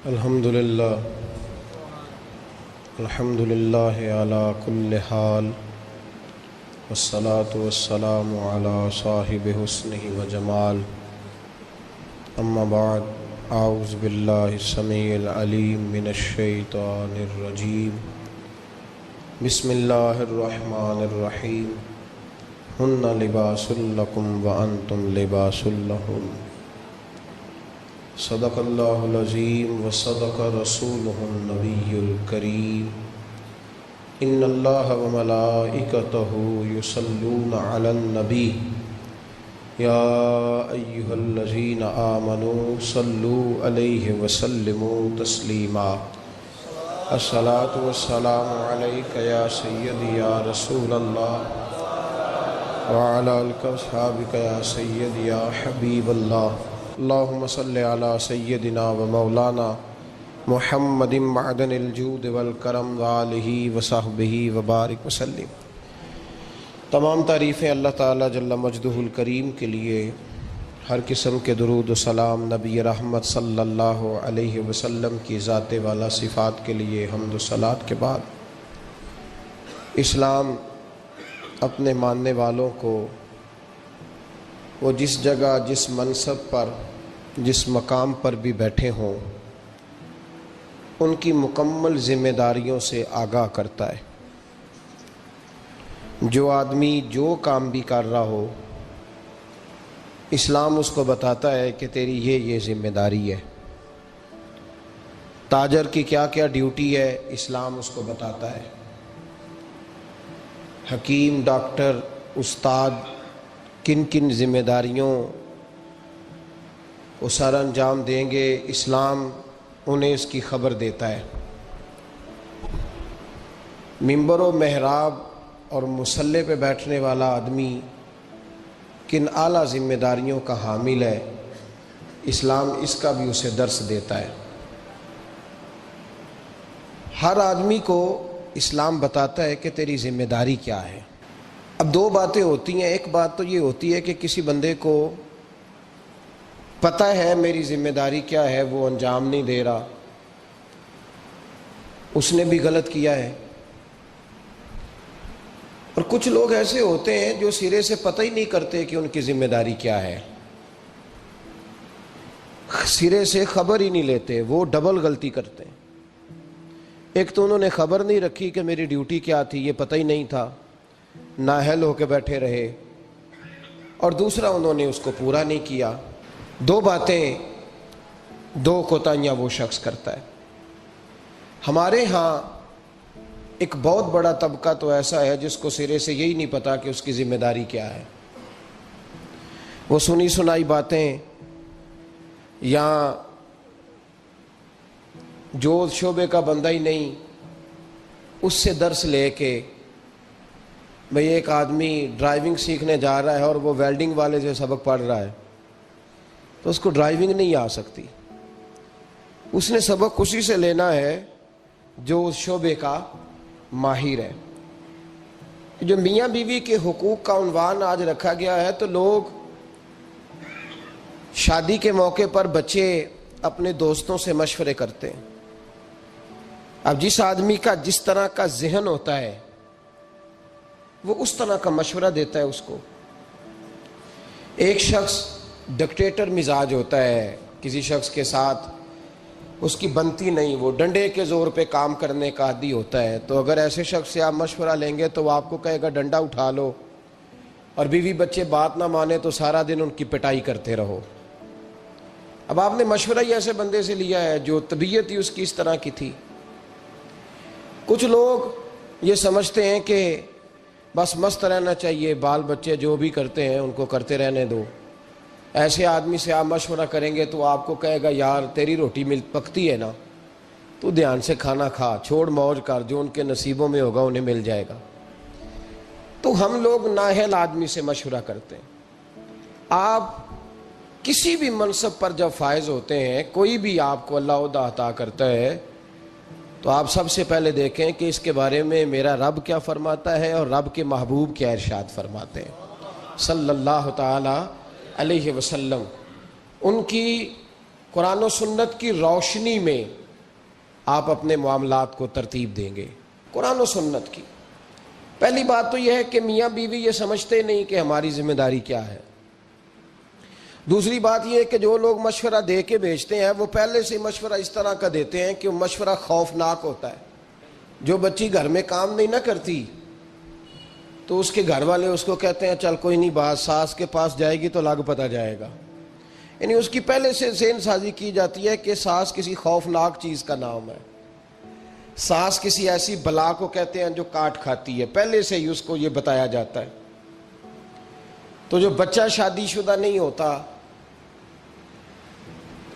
الحمدللہ علی کل حال والصلاة والسلام علی صاحب حسنہ وجمال اما بعد اعوذ باللہ السمیع العلیم من الشیطان الرجیم بسم اللہ الرحمن الرحیم ہن لباس لکم وانتم لباس لہن صدق اللہ العظیم وصدق رسولہ النبی الکریم ان اللہ وملائکتہ یصلون علی النبی یا ایہا الذین آمنوا صلوا علیہ وسلموا تسلیما الصلاة والسلام علیک یا سیدی یا رسول اللہ وعلی آلک واصحابک یا سیدی یا حبیب اللہ اللہم صلی علی سیدنا و مولانا محمد معدن الجود والکرم وآلہ وصحبہ وبارک وسلم۔ تمام تعریفیں اللہ تعالیٰ جل مجدہ الکریم کے لیے، ہر قسم کے درود و سلام نبی رحمت صلی اللہ علیہ وسلم کی ذات والا صفات کے لیے حمد و صلات کے بعد، اسلام اپنے ماننے والوں کو وہ جس جگہ، جس منصب پر، جس مقام پر بھی بیٹھے ہوں، ان کی مکمل ذمہ داریوں سے آگاہ کرتا ہے۔ جو آدمی جو کام بھی کر رہا ہو، اسلام اس کو بتاتا ہے کہ تیری یہ ذمہ داری ہے۔ تاجر کی کیا کیا ڈیوٹی ہے، اسلام اس کو بتاتا ہے۔ حکیم، ڈاکٹر، استاد کن کن ذمہ داریوں وہ سر انجام دیں گے، اسلام انہیں اس کی خبر دیتا ہے۔ ممبر و محراب اور مصلی پہ بیٹھنے والا آدمی کن اعلیٰ ذمہ داریوں کا حامل ہے، اسلام اس کا بھی اسے درس دیتا ہے۔ ہر آدمی کو اسلام بتاتا ہے کہ تیری ذمہ داری کیا ہے۔ اب دو باتیں ہوتی ہیں، ایک بات تو یہ ہوتی ہے کہ کسی بندے کو پتہ ہے میری ذمہ داری کیا ہے، وہ انجام نہیں دے رہا، اس نے بھی غلط کیا ہے۔ اور کچھ لوگ ایسے ہوتے ہیں جو سرے سے پتہ ہی نہیں کرتے کہ ان کی ذمہ داری کیا ہے، سرے سے خبر ہی نہیں لیتے، وہ ڈبل غلطی کرتے ہیں۔ ایک تو انہوں نے خبر نہیں رکھی کہ میری ڈیوٹی کیا تھی، یہ پتہ ہی نہیں تھا، نااہل ہو کے بیٹھے رہے، اور دوسرا انہوں نے اس کو پورا نہیں کیا۔ دو باتیں، دو کوتاہیاں وہ شخص کرتا ہے۔ ہمارے ہاں ایک بہت بڑا طبقہ تو ایسا ہے جس کو سرے سے یہی نہیں پتا کہ اس کی ذمہ داری کیا ہے۔ وہ سنی سنائی باتیں یا جو شعبے کا بندہ ہی نہیں، اس سے درس لے کے، بھئی ایک آدمی ڈرائیونگ سیکھنے جا رہا ہے اور وہ ویلڈنگ والے سے سبق پڑھ رہا ہے، تو اس کو ڈرائیونگ نہیں آ سکتی، اس نے سبق اسی سے لینا ہے جو اس شعبے کا ماہر ہے۔ جو میاں بیوی کے حقوق کا عنوان آج رکھا گیا ہے، تو لوگ شادی کے موقع پر بچے اپنے دوستوں سے مشورے کرتے ہیں۔ اب جس آدمی کا جس طرح کا ذہن ہوتا ہے وہ اس طرح کا مشورہ دیتا ہے اس کو۔ ایک شخص ڈکٹیٹر مزاج ہوتا ہے، کسی شخص کے ساتھ اس کی بنتی نہیں، وہ ڈنڈے کے زور پہ کام کرنے کا عادی ہوتا ہے، تو اگر ایسے شخص سے آپ مشورہ لیں گے تو وہ آپ کو کہے گا ڈنڈا اٹھا لو، اور بیوی بچے بات نہ مانے تو سارا دن ان کی پٹائی کرتے رہو۔ اب آپ نے مشورہ ہی ایسے بندے سے لیا ہے جو طبیعت ہی اس کی اس طرح کی تھی۔ کچھ لوگ یہ سمجھتے ہیں کہ بس مست رہنا چاہیے، بال بچے جو بھی کرتے ہیں ان کو کرتے رہنے دو۔ ایسے آدمی سے آپ مشورہ کریں گے تو آپ کو کہے گا یار تیری روٹی پکتی ہے نا، تو دھیان سے کھانا کھا، چھوڑ موج کر، جو ان کے نصیبوں میں ہوگا انہیں مل جائے گا۔ تو ہم لوگ نااہل آدمی سے مشورہ کرتے ہیں۔ آپ کسی بھی منصب پر جب فائز ہوتے ہیں، کوئی بھی آپ کو اللہ عہدہ عطا کرتا ہے، تو آپ سب سے پہلے دیکھیں کہ اس کے بارے میں میرا رب کیا فرماتا ہے اور رب کے محبوب کیا ارشاد فرماتے ہیں صلی اللہ تعالی علیہ وسلم۔ ان کی قرآن و سنت کی روشنی میں آپ اپنے معاملات کو ترتیب دیں گے. قرآن و سنت کی پہلی بات تو یہ ہے کہ میاں بیوی یہ سمجھتے نہیں کہ ہماری ذمہ داری کیا ہے. دوسری بات یہ ہے کہ جو لوگ مشورہ دے کے بھیجتے ہیں وہ پہلے سے مشورہ اس طرح کا دیتے ہیں کہ وہ مشورہ خوفناک ہوتا ہے. جو بچی گھر میں کام نہیں نہ کرتی تو اس کے گھر والے اس کو کہتے ہیں چل کوئی نہیں، بات ساس کے پاس جائے گی تو لگ پتہ جائے گا. یعنی اس کی پہلے سے ذہن سازی کی جاتی ہے کہ ساس کسی خوفناک چیز کا نام ہے، ساس کسی ایسی بلا کو کہتے ہیں جو کاٹ کھاتی ہے، پہلے سے ہی اس کو یہ بتایا جاتا ہے. تو جو بچہ شادی شدہ نہیں ہوتا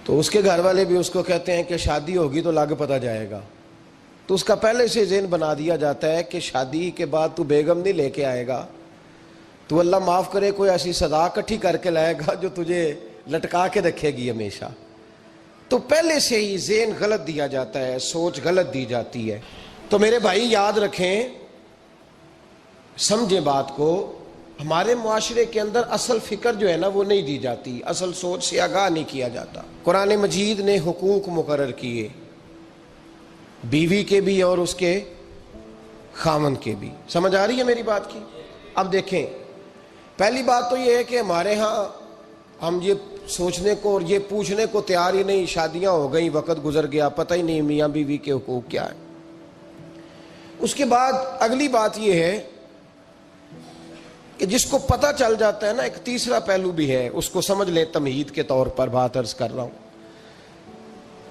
تو اس کے گھر والے بھی اس کو کہتے ہیں کہ شادی ہوگی تو لگ پتہ جائے گا. تو اس کا پہلے سے ذہن بنا دیا جاتا ہے کہ شادی کے بعد تو بیگم نہیں لے کے آئے گا، تو اللہ معاف کرے کوئی ایسی سزا اکٹھی کر کے لائے گا جو تجھے لٹکا کے رکھے گی ہمیشہ. تو پہلے سے ہی ذہن غلط دیا جاتا ہے، سوچ غلط دی جاتی ہے. تو میرے بھائی یاد رکھیں، سمجھیں بات کو، ہمارے معاشرے کے اندر اصل فکر جو ہے نا وہ نہیں دی جاتی، اصل سوچ سے آگاہ نہیں کیا جاتا. قرآن مجید نے حقوق مقرر کیے، بیوی کے بھی اور اس کے خاوند کے بھی. سمجھ آ رہی ہے میری بات کی؟ اب دیکھیں، پہلی بات تو یہ ہے کہ ہمارے ہاں ہم یہ سوچنے کو اور یہ پوچھنے کو تیار ہی نہیں، شادیاں ہو گئیں، وقت گزر گیا، پتہ ہی نہیں میاں بیوی کے حقوق کیا ہے. اس کے بعد اگلی بات یہ ہے کہ جس کو پتہ چل جاتا ہے نا، ایک تیسرا پہلو بھی ہے، اس کو سمجھ لیں. تمہید کے طور پر بات عرض کر رہا ہوں.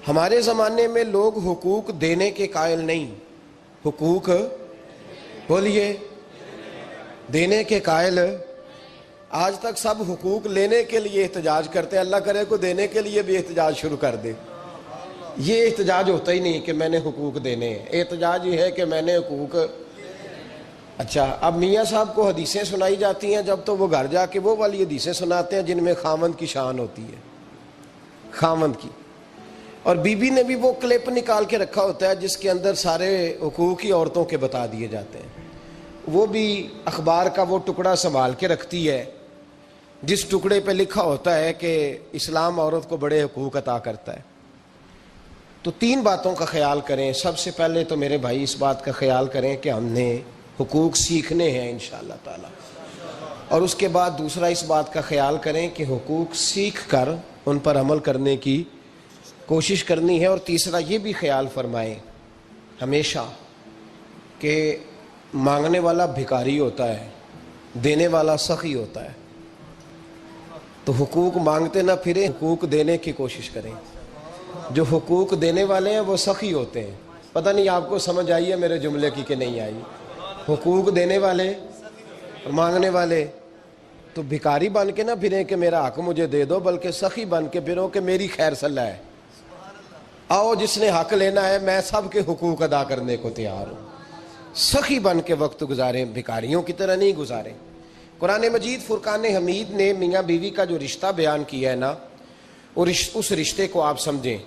ہمارے زمانے میں لوگ حقوق دینے کے قائل نہیں، حقوق بولیے دینے کے قائل. آج تک سب حقوق لینے کے لیے احتجاج کرتے ہیں، اللہ کرے کو دینے کے لیے بھی احتجاج شروع کر دے. یہ احتجاج ہوتا ہی نہیں کہ میں نے حقوق دینے ہیں، احتجاج یہ ہے کہ میں نے حقوق. اچھا، اب میاں صاحب کو حدیثیں سنائی جاتی ہیں، جب تو وہ گھر جا کے وہ والی حدیثیں سناتے ہیں جن میں خاوند کی شان ہوتی ہے، خاوند کی. اور بی بی نے بھی وہ کلپ نکال کے رکھا ہوتا ہے جس کے اندر سارے حقوق ہی عورتوں کے بتا دیے جاتے ہیں. وہ بھی اخبار کا وہ ٹکڑا سنبھال کے رکھتی ہے جس ٹکڑے پہ لکھا ہوتا ہے کہ اسلام عورت کو بڑے حقوق عطا کرتا ہے. تو تین باتوں کا خیال کریں. سب سے پہلے تو میرے بھائی اس بات کا خیال کریں کہ ہم نے حقوق سیکھنے ہیں انشاءاللہ تعالی، اور اس کے بعد دوسرا اس بات کا خیال کریں کہ حقوق سیکھ کر ان پر عمل کرنے کی کوشش کرنی ہے. اور تیسرا یہ بھی خیال فرمائیں ہمیشہ کہ مانگنے والا بھکاری ہوتا ہے، دینے والا سخی ہوتا ہے. تو حقوق مانگتے نہ پھریں، حقوق دینے کی کوشش کریں. جو حقوق دینے والے ہیں وہ سخی ہوتے ہیں. پتہ نہیں آپ کو سمجھ آئی ہے میرے جملے کی کہ نہیں آئی؟ حقوق دینے والے اور مانگنے والے. تو بھکاری بن کے نہ پھریں کہ میرا حق مجھے دے دو، بلکہ سخی بن کے پھرو کہ میری خیر صلاح ہے. آؤ جس نے حق لینا ہے، میں سب کے حقوق ادا کرنے کو تیار ہوں. سخی بن کے وقت گزاریں، بھکاریوں کی طرح نہیں گزاریں. قرآن مجید فرقان حمید نے میاں بیوی کا جو رشتہ بیان کیا ہے نا، اس رشتے کو آپ سمجھیں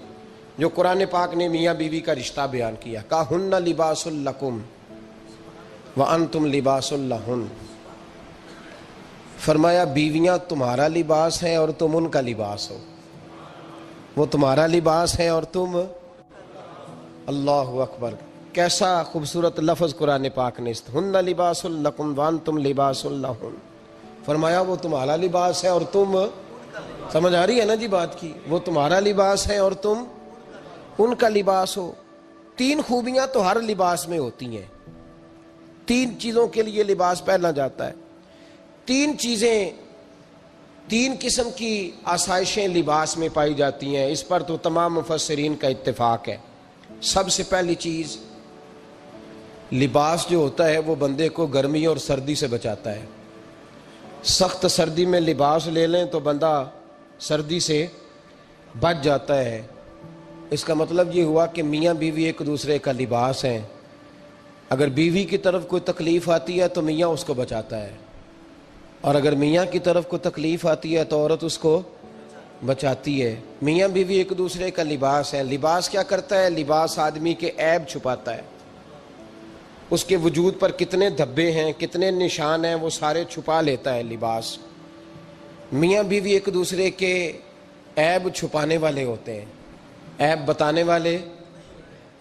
جو قرآن پاک نے میاں بیوی کا رشتہ بیان کیا. کہن لباس لکم وانتم لباس لہن. فرمایا بیویاں تمہارا لباس ہیں اور تم ان کا لباس ہو. وہ تمہارا لباس ہے اور تم. اللہ اکبر، کیسا خوبصورت لفظ قرآن پاک نے. ہن لباس لکم وانتم لباس لہن. فرمایا وہ تمہارا لباس ہے اور تم. سمجھ آ رہی ہے نا جی بات کی؟ وہ تمہارا لباس ہے اور تم ان کا لباس ہو. تین خوبیاں تو ہر لباس میں ہوتی ہیں. تین چیزوں کے لیے لباس پہنا جاتا ہے. تین چیزیں، تین قسم کی آسائشیں لباس میں پائی جاتی ہیں. اس پر تو تمام مفسرین کا اتفاق ہے. سب سے پہلی چیز، لباس جو ہوتا ہے وہ بندے کو گرمی اور سردی سے بچاتا ہے. سخت سردی میں لباس لے لیں تو بندہ سردی سے بچ جاتا ہے. اس کا مطلب یہ ہوا کہ میاں بیوی ایک دوسرے کا لباس ہیں. اگر بیوی کی طرف کوئی تکلیف آتی ہے تو میاں اس کو بچاتا ہے، اور اگر میاں کی طرف کوئی تکلیف آتی ہے تو عورت اس کو بچاتی ہے. میاں بیوی ایک دوسرے کا لباس ہے. لباس کیا کرتا ہے؟ لباس آدمی کے عیب چھپاتا ہے. اس کے وجود پر کتنے دھبے ہیں، کتنے نشان ہیں، وہ سارے چھپا لیتا ہے لباس. میاں بیوی ایک دوسرے کے عیب چھپانے والے ہوتے ہیں، عیب بتانے والے،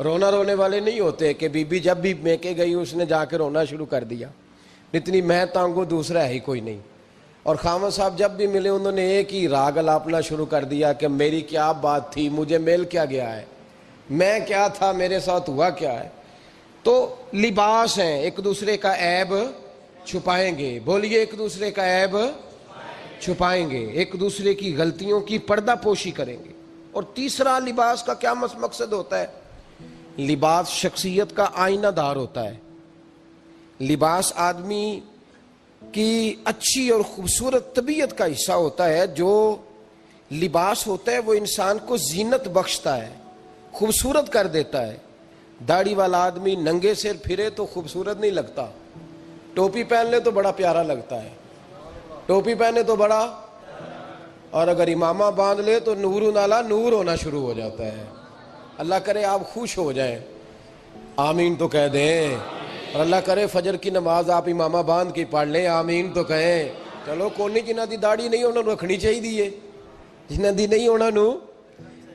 رونا رونے والے نہیں ہوتے کہ بی بی جب بھی میکے گئی اس نے جا کے رونا شروع کر دیا، اتنی میں تانگو دوسرا ہے ہی کوئی نہیں۔ اور خامد صاحب جب بھی ملے انہوں نے ایک ہی راگ الاپنا شروع کر دیا کہ میری کیا بات تھی، مجھے مل کیا گیا ہے، میں کیا تھا، میرے ساتھ ہوا کیا ہے۔ تو لباس ہیں، ایک دوسرے کا عیب چھپائیں گے، بولیے ایک دوسرے کا عیب چھپائیں گے، ایک دوسرے کی غلطیوں کی پردہ پوشی کریں گے۔ اور تیسرا لباس کا کیا مقصد ہوتا ہے؟ لباس شخصیت کا آئینہ دار ہوتا ہے۔ لباس آدمی کی اچھی اور خوبصورت طبیعت کا حصہ ہوتا ہے۔ جو لباس ہوتا ہے وہ انسان کو زینت بخشتا ہے، خوبصورت کر دیتا ہے۔ داڑھی والا آدمی ننگے سر پھرے تو خوبصورت نہیں لگتا، ٹوپی پہن لے تو بڑا پیارا لگتا ہے، ٹوپی پہنے تو بڑا، اور اگر امامہ باندھ لے تو نور نالا نور ہونا شروع ہو جاتا ہے۔ اللہ کرے آپ خوش ہو جائیں، آمین تو کہہ دیں، اور اللہ کرے فجر کی نماز آپ امامہ باندھ کے پڑھ لیں، آمین تو کہیں۔ چلو کونی جنہ دی داڑھی نہیں انہوں نے رکھنی چاہیے، جنہ دی نہیں انہوں نے،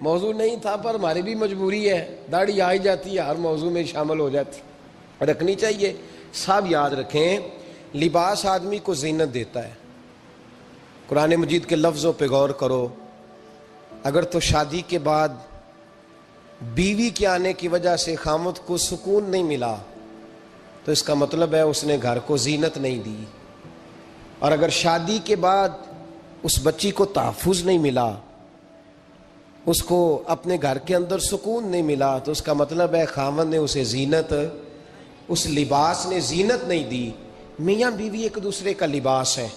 موضوع نہیں تھا پر ہماری بھی مجبوری ہے، داڑھی آ ہی جاتی ہے، ہر موضوع میں شامل ہو جاتی، رکھنی چاہیے۔ سب یاد رکھیں، لباس آدمی کو زینت دیتا ہے۔ قرآن مجید کے لفظوں پہ غور کرو، اگر تو شادی کے بعد بیوی کے آنے کی وجہ سے خامد کو سکون نہیں ملا تو اس کا مطلب ہے اس نے گھر کو زینت نہیں دی، اور اگر شادی کے بعد اس بچی کو تحفظ نہیں ملا، اس کو اپنے گھر کے اندر سکون نہیں ملا، تو اس کا مطلب ہے خامد نے اسے زینت، اس لباس نے زینت نہیں دی۔ میاں بیوی ایک دوسرے کا لباس ہے،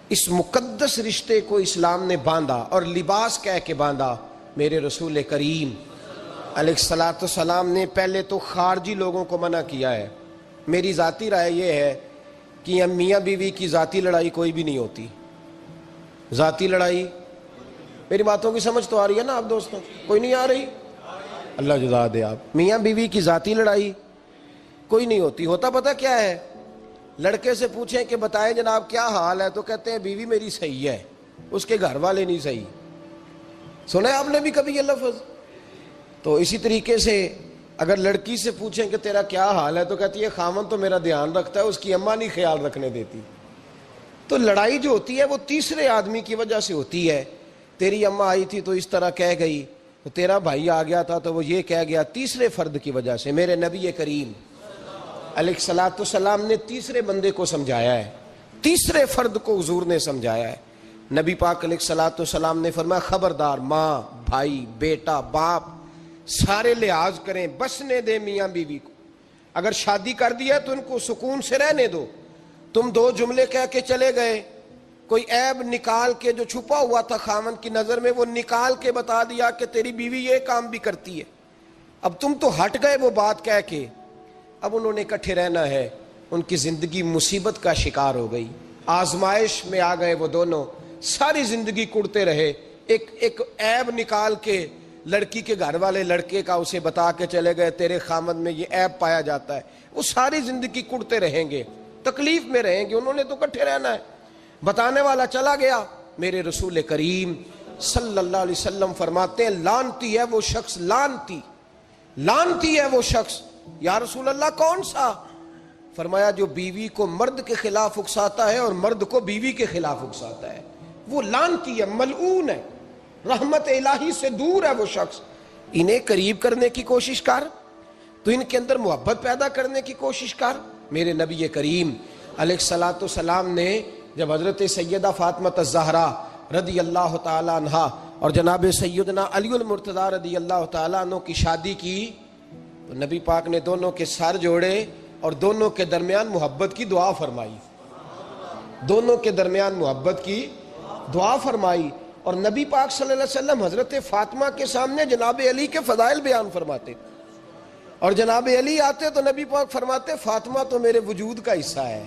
اس مقدس رشتے کو اسلام نے باندھا، اور لباس کہہ کے باندھا۔ میرے رسول کریم علیہ الصلاۃ والسلام نے پہلے تو خارجی لوگوں کو منع کیا ہے۔ میری ذاتی رائے یہ ہے کہ میاں بیوی کی ذاتی لڑائی کوئی بھی نہیں ہوتی، ذاتی لڑائی، میری باتوں کی سمجھ تو آ رہی ہے نا آپ دوستوں؟ کوئی نہیں آ رہی؟ اللہ جزا دے آپ۔ میاں بیوی کی ذاتی لڑائی کوئی نہیں ہوتی، ہوتا پتہ کیا ہے؟ لڑکے سے پوچھیں کہ بتائیں جناب کیا حال ہے، تو کہتے ہیں بیوی میری صحیح ہے، اس کے گھر والے نہیں صحیح۔ سنا ہے آپ نے بھی کبھی یہ لفظ؟ تو اسی طریقے سے اگر لڑکی سے پوچھیں کہ تیرا کیا حال ہے، تو کہتی ہے خامن تو میرا دھیان رکھتا ہے، اس کی اماں نہیں خیال رکھنے دیتی۔ تو لڑائی جو ہوتی ہے وہ تیسرے آدمی کی وجہ سے ہوتی ہے۔ تیری اماں آئی تھی تو اس طرح کہہ گئی، تو تیرا بھائی آ گیا تھا تو وہ یہ کہہ گیا، تیسرے فرد کی وجہ سے۔ میرے نبی کریم علیہ الصلاۃ والسلام نے تیسرے بندے کو سمجھایا ہے، تیسرے فرد کو حضور نے سمجھایا ہے۔ نبی پاک علیہ الصلاۃ والسلام نے فرمایا خبردار، ماں، بھائی، بیٹا، باپ سارے لحاظ کریں، بسنے دیں میاں بیوی کو۔ اگر شادی کر دیا تو ان کو سکون سے رہنے دو۔ تم دو جملے کہہ کے چلے گئے، کوئی عیب نکال کے جو چھپا ہوا تھا خامن کی نظر میں وہ نکال کے بتا دیا کہ تیری بیوی یہ کام بھی کرتی ہے، اب تم تو ہٹ گئے وہ بات کہہ کے، اب انہوں نے اکٹھے رہنا ہے، ان کی زندگی مصیبت کا شکار ہو گئی، آزمائش میں آ گئے وہ دونوں، ساری زندگی کڑتے رہے۔ ایک عیب نکال کے لڑکی کے گھر والے لڑکے کا اسے بتا کے چلے گئے تیرے خامد میں یہ عیب پایا جاتا ہے، وہ ساری زندگی کڑتے رہیں گے، تکلیف میں رہیں گے، انہوں نے تو اکٹھے رہنا ہے۔ بتانے والا چلا گیا۔ میرے رسول کریم صلی اللہ علیہ وسلم فرماتے ہیں لعنتی ہے وہ شخص، لعنتی، لعنتی ہے وہ شخص۔ یا رسول اللہ کون سا؟ فرمایا جو بیوی کو مرد کے خلاف اکساتا ہے اور مرد کو بیوی کے خلاف اکساتا ہے، وہ لعنتی ہے، ملعون ہے، رحمت الہی سے دور ہے وہ شخص۔ انہیں قریب کرنے کی کوشش کر، تو ان کے اندر محبت پیدا کرنے کی کوشش کر۔ میرے نبی کریم علیہ الصلاۃ والسلام نے جب حضرت سیدہ فاطمہ الزہرا رضی اللہ تعالی عنہا اور جناب سیدنا علی المرتضیٰ رضی اللہ تعالی عنہ کی شادی کی تو نبی پاک نے دونوں کے سر جوڑے اور دونوں کے درمیان محبت کی دعا فرمائی، دونوں کے درمیان محبت کی دعا فرمائی۔ اور نبی پاک صلی اللہ علیہ وسلم حضرت فاطمہ کے سامنے جناب علی کے فضائل بیان فرماتے، اور جناب علی آتے تو نبی پاک فرماتے فاطمہ تو میرے وجود کا حصہ ہے،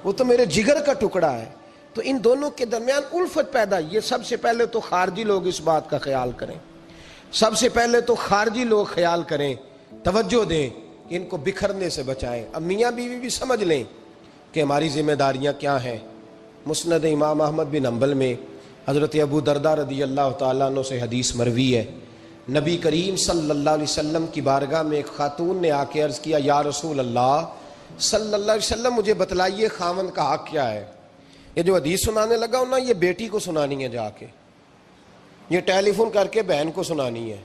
وہ تو میرے جگر کا ٹکڑا ہے۔ تو ان دونوں کے درمیان الفت پیدا۔ یہ سب سے پہلے تو خارجی لوگ اس بات کا خیال کریں، سب سے پہلے تو خارجی لوگ خیال کریں، توجہ دیں کہ ان کو بکھرنے سے بچائیں۔ اب میاں بیوی بھی سمجھ لیں کہ ہماری ذمہ داریاں کیا ہیں۔ مسند امام احمد بن حنبل میں حضرت ابو درداء رضی اللہ تعالیٰ عنہ سے حدیث مروی ہے، نبی کریم صلی اللہ علیہ وسلم کی بارگاہ میں ایک خاتون نے آ کے عرض کیا، یا رسول اللہ صلی اللہ علیہ وسلم مجھے بتلائیے خاوند کا حق کیا ہے؟ یہ جو حدیث سنانے لگا ہوں نا، یہ بیٹی کو سنانی ہے، جا کے یہ ٹیلی فون کر کے بہن کو سنانی ہے،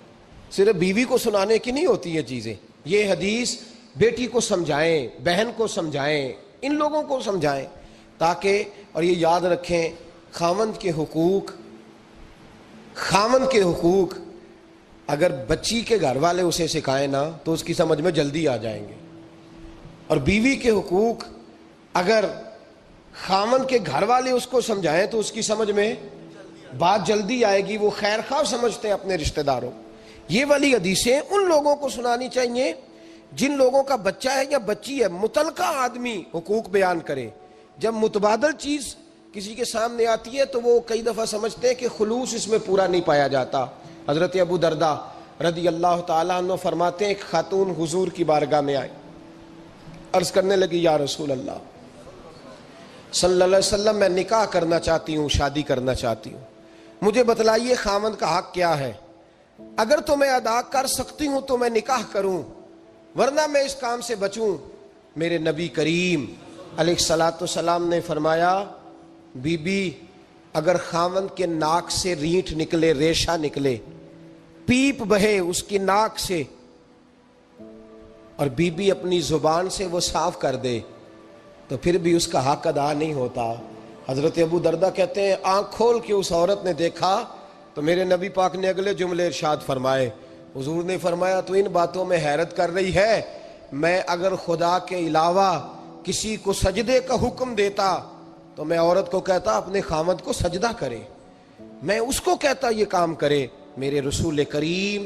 صرف بیوی کو سنانے کی نہیں ہوتی یہ چیزیں۔ یہ حدیث بیٹی کو سمجھائیں، بہن کو سمجھائیں، ان لوگوں کو سمجھائیں، تاکہ اور یہ یاد رکھیں خاوند کے حقوق اگر بچی کے گھر والے اسے سکھائیں نا تو اس کی سمجھ میں جلدی آ جائیں گے، اور بیوی کے حقوق اگر خاوند کے گھر والے اس کو سمجھائیں تو اس کی سمجھ میں بات جلدی آئے گی، وہ خیر خواہ سمجھتے ہیں اپنے رشتہ داروں۔ یہ والی حدیثیں ان لوگوں کو سنانی چاہیے جن لوگوں کا بچہ ہے یا بچی ہے، متعلقہ آدمی حقوق بیان کرے۔ جب متبادل چیز کسی کے سامنے آتی ہے تو وہ کئی دفعہ سمجھتے ہیں کہ خلوص اس میں پورا نہیں پایا جاتا۔ حضرت ابو درداء رضی اللہ تعالیٰ عنہ فرماتے ہیں، ایک خاتون حضور کی بارگاہ میں آئی، عرض کرنے لگی، یا رسول اللہ صلی اللہ علیہ وسلم میں نکاح کرنا چاہتی ہوں، شادی کرنا چاہتی ہوں، مجھے بتلائیے خاوند کا حق کیا ہے؟ اگر تو میں ادا کر سکتی ہوں تو میں نکاح کروں، ورنہ میں اس کام سے بچوں۔ میرے نبی کریم علیہ الصلاۃ والسلام نے فرمایا، بی بی اگر خاوند کے ناک سے رینٹ نکلے، ریشہ نکلے، پیپ بہے اس کی ناک سے، اور بی بی اپنی زبان سے وہ صاف کر دے تو پھر بھی اس کا حق ادا نہیں ہوتا۔ حضرت ابو درداء کہتے ہیں، آنکھ کھول کے اس عورت نے دیکھا تو میرے نبی پاک نے اگلے جملے ارشاد فرمائے، حضور نے فرمایا تو ان باتوں میں حیرت کر رہی ہے، میں اگر خدا کے علاوہ کسی کو سجدے کا حکم دیتا تو میں عورت کو کہتا اپنے خاوند کو سجدہ کرے، میں اس کو کہتا یہ کام کرے۔ میرے رسول کریم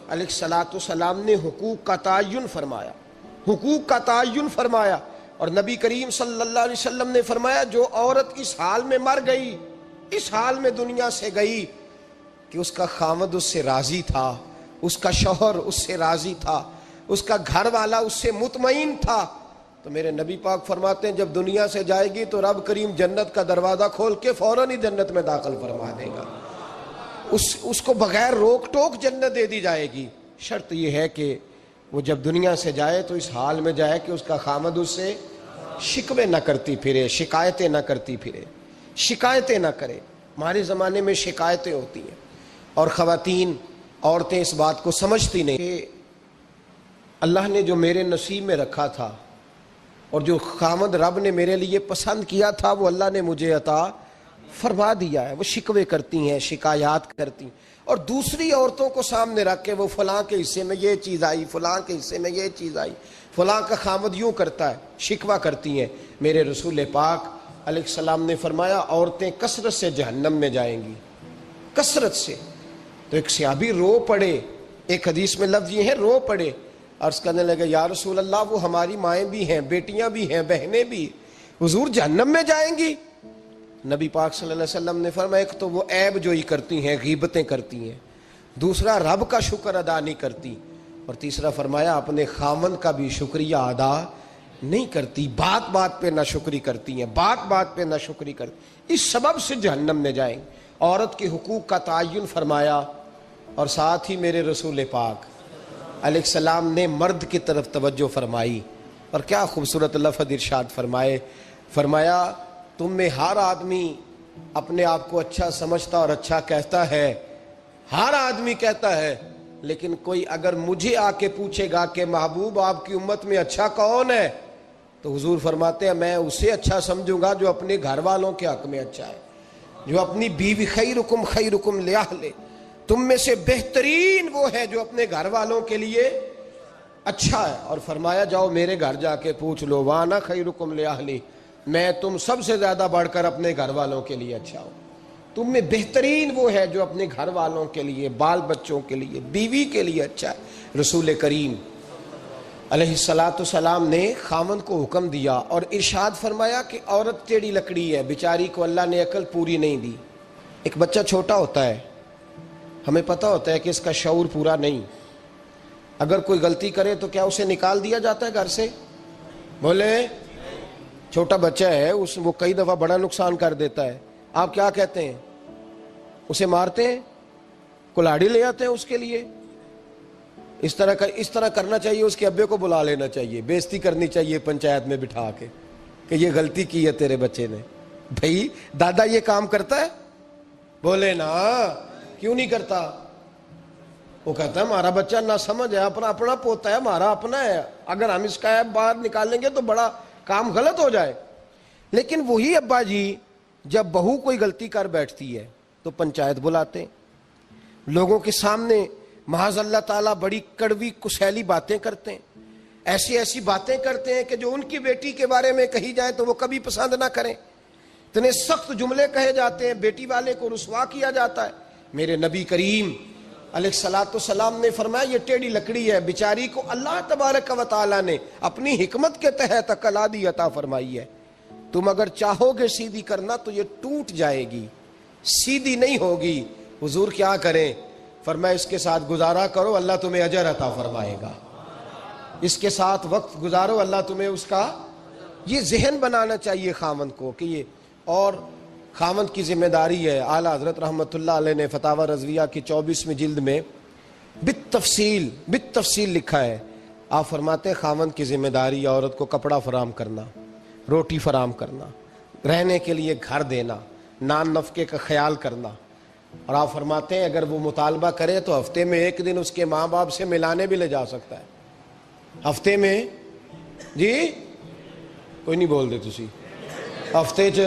علیہ الصلاۃ والسلام نے حقوق کا تعین فرمایا، اور نبی کریم صلی اللہ علیہ وسلم نے فرمایا، جو عورت اس حال میں مر گئی، اس حال میں دنیا سے گئی کہ اس کا خاوند اس سے راضی تھا، اس کا شوہر اس سے راضی تھا، اس کا گھر والا اس سے مطمئن تھا، تو میرے نبی پاک فرماتے ہیں جب دنیا سے جائے گی تو رب کریم جنت کا دروازہ کھول کے فوراً ہی جنت میں داخل فرما دے گا، اس کو بغیر روک ٹوک جنت دے دی جائے گی۔ شرط یہ ہے کہ وہ جب دنیا سے جائے تو اس حال میں جائے کہ اس کا خاوند اس سے شکوے نہ کرتی پھرے، شکایتیں نہ کرتی پھرے، شکایتیں نہ کرے۔ ہمارے زمانے میں شکایتیں ہوتی ہیں، اور خواتین، عورتیں اس بات کو سمجھتی نہیں کہ اللہ نے جو میرے نصیب میں رکھا تھا اور جو خاوند رب نے میرے لیے پسند کیا تھا وہ اللہ نے مجھے عطا فرما دیا ہے۔ وہ شکوے کرتی ہیں، شکایات کرتی ہیں، اور دوسری عورتوں کو سامنے رکھ کے وہ فلاں کے حصے میں یہ چیز آئی، فلاں کے حصے میں یہ چیز آئی، فلاں کا خاوند یوں کرتا ہے، شکوہ کرتی ہیں۔ میرے رسول پاک علیہ السلام نے فرمایا، عورتیں کثرت سے جہنم میں جائیں گی، کثرت سے۔ تو ایک صحابی رو پڑے، ایک حدیث میں لفظ یہ ہے رو پڑے، عرض کرنے لگے، یا رسول اللہ وہ ہماری مائیں بھی ہیں، بیٹیاں بھی ہیں، بہنیں بھی، حضور جہنم میں جائیں گی؟ نبی پاک صلی اللہ علیہ وسلم نے فرمایا، ایک تو وہ عیب جوئی کرتی ہیں، غیبتیں کرتی ہیں، دوسرا رب کا شکر ادا نہیں کرتی، اور تیسرا فرمایا اپنے خاوند کا بھی شکریہ ادا نہیں کرتی، بات بات پہ ناشکری کرتی ہیں، بات بات پہ ناشکری کرتی، اس سبب سے جہنم میں جائیں گے۔ عورت کے حقوق کا تعین فرمایا، اور ساتھ ہی میرے رسول پاک علیہ السلام نے مرد کی طرف توجہ فرمائی، اور کیا خوبصورت لفظ ارشاد فرمایا تم میں ہر آدمی اپنے آپ کو اچھا سمجھتا اور اچھا کہتا ہے، ہر آدمی کہتا ہے، لیکن کوئی اگر مجھے آ کے پوچھے گا کہ محبوب آپ کی امت میں اچھا کون ہے، تو حضور فرماتے ہیں میں اسے اچھا سمجھوں گا جو اپنے گھر والوں کے حق میں اچھا ہے، جو اپنی بیوی، خیرکم لأہلہ، تم میں سے بہترین وہ ہے جو اپنے گھر والوں کے لیے اچھا ہے۔ اور فرمایا جاؤ میرے گھر جا کے پوچھ لو، وانا خیرکم لأہلہ، میں تم سب سے زیادہ بڑھ کر اپنے گھر والوں کے لیے اچھا ہوں، تم میں بہترین وہ ہے جو اپنے گھر والوں کے لیے، بال بچوں کے لیے، بیوی کے لیے اچھا ہے۔ رسول کریم علیہ الصلاۃ والسلام نے خاوند کو حکم دیا اور ارشاد فرمایا کہ عورت ٹیڑھی لکڑی ہے، بیچاری کو اللہ نے عقل پوری نہیں دی۔ ایک بچہ چھوٹا ہوتا ہے، ہمیں پتہ ہوتا ہے کہ اس کا شعور پورا نہیں، اگر کوئی غلطی کرے تو کیا اسے نکال دیا جاتا ہے گھر سے؟ بولے، چھوٹا بچہ ہے، وہ کئی دفعہ بڑا نقصان کر دیتا ہے، آپ کیا کہتے ہیں؟ اسے مارتے ہیں, کلاڑی لے آتے ہیں اس کے لیے. اس طرح کرنا چاہیے, اس کے ابے کو بلا لینا چاہیے, بےزتی کرنی چاہیے پنچایت میں بٹھا کے کہ یہ غلطی کی ہے تیرے بچے نے. بھائی دادا یہ کام کرتا ہے؟ بولے نا, کیوں نہیں کرتا؟ وہ کہتا ہے ہمارا بچہ نہ سمجھ ہے, اپنا پوتا ہے, ہمارا اپنا ہے, اگر ہم اس کا ایپ باہر نکالیں گے تو بڑا کام غلط ہو جائے. لیکن وہی ابا جی جب بہو کوئی غلطی کر بیٹھتی ہے تو پنچایت بلاتے ہیں, لوگوں کے سامنے معاذ اللہ تعالیٰ بڑی کڑوی کسیلی باتیں کرتے ہیں, ایسی باتیں کرتے ہیں کہ جو ان کی بیٹی کے بارے میں کہی جائے تو وہ کبھی پسند نہ کریں. اتنے سخت جملے کہے جاتے ہیں, بیٹی والے کو رسوا کیا جاتا ہے. میرے نبی کریم علیہ الصلوۃ والسلام نے فرمایا یہ ٹیڑھی لکڑی ہے, بیچاری کو اللہ تبارک و تعالیٰ نے اپنی حکمت کے تحت عقل آدی عطا فرمائی ہے. تم اگر چاہو گے سیدھی کرنا تو یہ ٹوٹ جائے گی, سیدھی نہیں ہوگی. حضور کیا کریں؟ فرمایا اس کے ساتھ گزارا کرو, اللہ تمہیں اجر عطا فرمائے گا. اس کے ساتھ وقت گزارو, اللہ تمہیں اس کا. یہ ذہن بنانا چاہیے خاوند کو کہ یہ, اور خاوند کی ذمہ داری ہے. اعلیٰ حضرت رحمۃ اللہ علیہ نے فتاوی رضویہ کی 24ویں جلد میں بالتفصیل لکھا ہے. آپ فرماتے ہیں خاوند کی ذمہ داری عورت کو کپڑا فراہم کرنا, روٹی فراہم کرنا, رہنے کے لیے گھر دینا, نان نفقے کا خیال کرنا. اور آپ فرماتے ہیں اگر وہ مطالبہ کرے تو ہفتے میں ایک دن اس کے ماں باپ سے ملانے بھی لے جا سکتا ہے. ہفتے میں, جی کوئی نہیں بول دے تسی, ہفتے چ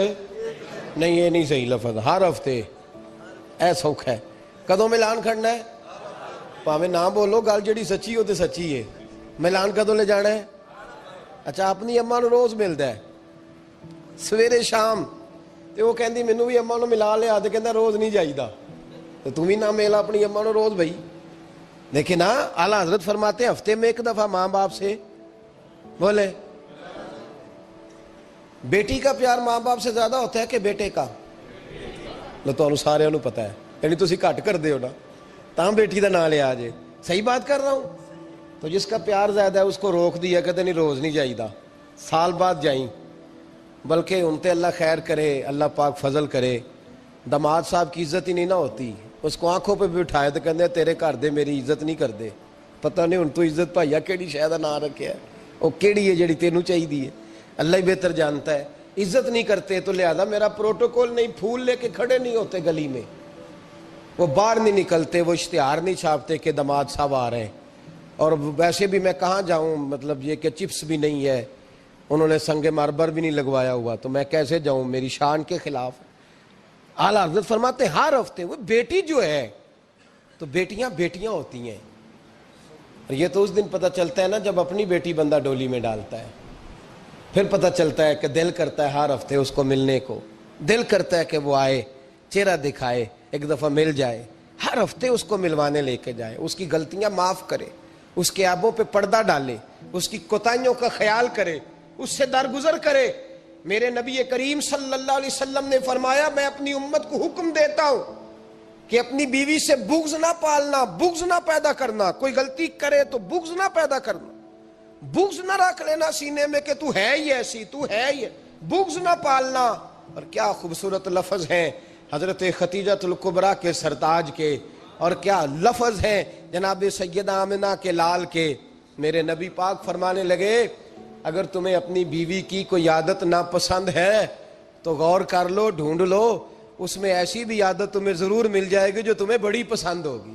نہیں, یہ نہیں صحیح لفظ, ہر ہفتے اے سوکھ ہے. کدوں ملان کھڑنا ہے؟ پاویں نہ بولو, گل جڑی سچی ہو تے سچی ہے. ملان کدوں لے جانا ہے؟ اچھا اپنی اماں نو روز ملدا ہے سویرے شام, تے وہ کہندی مینوں بھی اماں نو ملا لیا, تے کہندا روز نہیں جائیدا. تو تم ہی نہ ملا اپنی اماں نو روز بھائی. لیکن ہاں اعلیٰ حضرت فرماتے ہیں ہفتے میں ایک دفعہ ماں باپ سے بولے. بیٹی کا پیار ماں باپ سے زیادہ ہوتا ہے کہ بیٹے کا؟ لو تو سارے انہوں پتا ہے, یعنی تسی گھٹ کر دے ہو نا تاں بیٹی دا نام لیا جے. صحیح بات کر رہا ہوں. تو جس کا پیار زیادہ ہے اس کو روک دیا, کہتے نہیں روز نہیں جائیدا, سال بعد جائیں. بلکہ ان تے اللہ خیر کرے, اللہ پاک فضل کرے. داماد صاحب کی عزت ہی نہیں نہ ہوتی, اس کو آنکھوں پہ بھی اٹھائے تو کہتے ہیں تیرے گھر دے میری عزت نہیں کر دے. پتہ نہیں ان تو عزت بھائیا کیڑی شے دا نام رکھیا ہے, وہ کیڑی ہے جڑی تینوں چاہیے, اللہ ہی بہتر جانتا ہے. عزت نہیں کرتے تو لہذا میرا پروٹوکول نہیں, پھول لے کے کھڑے نہیں ہوتے گلی میں, وہ باہر نہیں نکلتے, وہ اشتہار نہیں چھاپتے کہ داماد صاحب آ رہے ہیں. اور ویسے بھی میں کہاں جاؤں, مطلب یہ کہ چپس بھی نہیں ہے, انہوں نے سنگ مرمر بھی نہیں لگوایا ہوا, تو میں کیسے جاؤں, میری شان کے خلاف. اعلیٰ حضرت فرماتے ہر ہفتے وہ بیٹی جو ہے, تو بیٹیاں بیٹیاں ہوتی ہیں. اور یہ تو اس دن پتہ چلتا ہے نا جب اپنی بیٹی بندہ ڈولی میں ڈالتا ہے, پھر پتہ چلتا ہے کہ دل کرتا ہے ہر ہفتے اس کو ملنے کو, دل کرتا ہے کہ وہ آئے, چہرہ دکھائے, ایک دفعہ مل جائے, ہر ہفتے اس کو ملوانے لے کے جائے, اس کی غلطیاں معاف کرے, اس کے عیبوں پہ پردہ ڈالے, اس کی کوتاہیوں کا خیال کرے, اس سے درگزر کرے. میرے نبی کریم صلی اللہ علیہ وسلم نے فرمایا میں اپنی امت کو حکم دیتا ہوں کہ اپنی بیوی سے بغض نہ پالنا, بغض نہ پیدا کرنا. کوئی غلطی کرے تو بغض نہ پیدا کرنا, بغض نہ رکھ لینا سینے میں کہ تو ہے ہی ایسی, تو ہے ہی, بغض نہ پالنا. اور کیا خوبصورت لفظ ہیں حضرت خدیجہ الکبریٰ کے سرتاج کے, اور کیا لفظ ہیں جناب سیدہ آمنہ کے لال کے. میرے نبی پاک فرمانے لگے اگر تمہیں اپنی بیوی کی کوئی عادت ناپسند ہے تو غور کر لو, ڈھونڈ لو, اس میں ایسی بھی عادت تمہیں ضرور مل جائے گی جو تمہیں بڑی پسند ہوگی.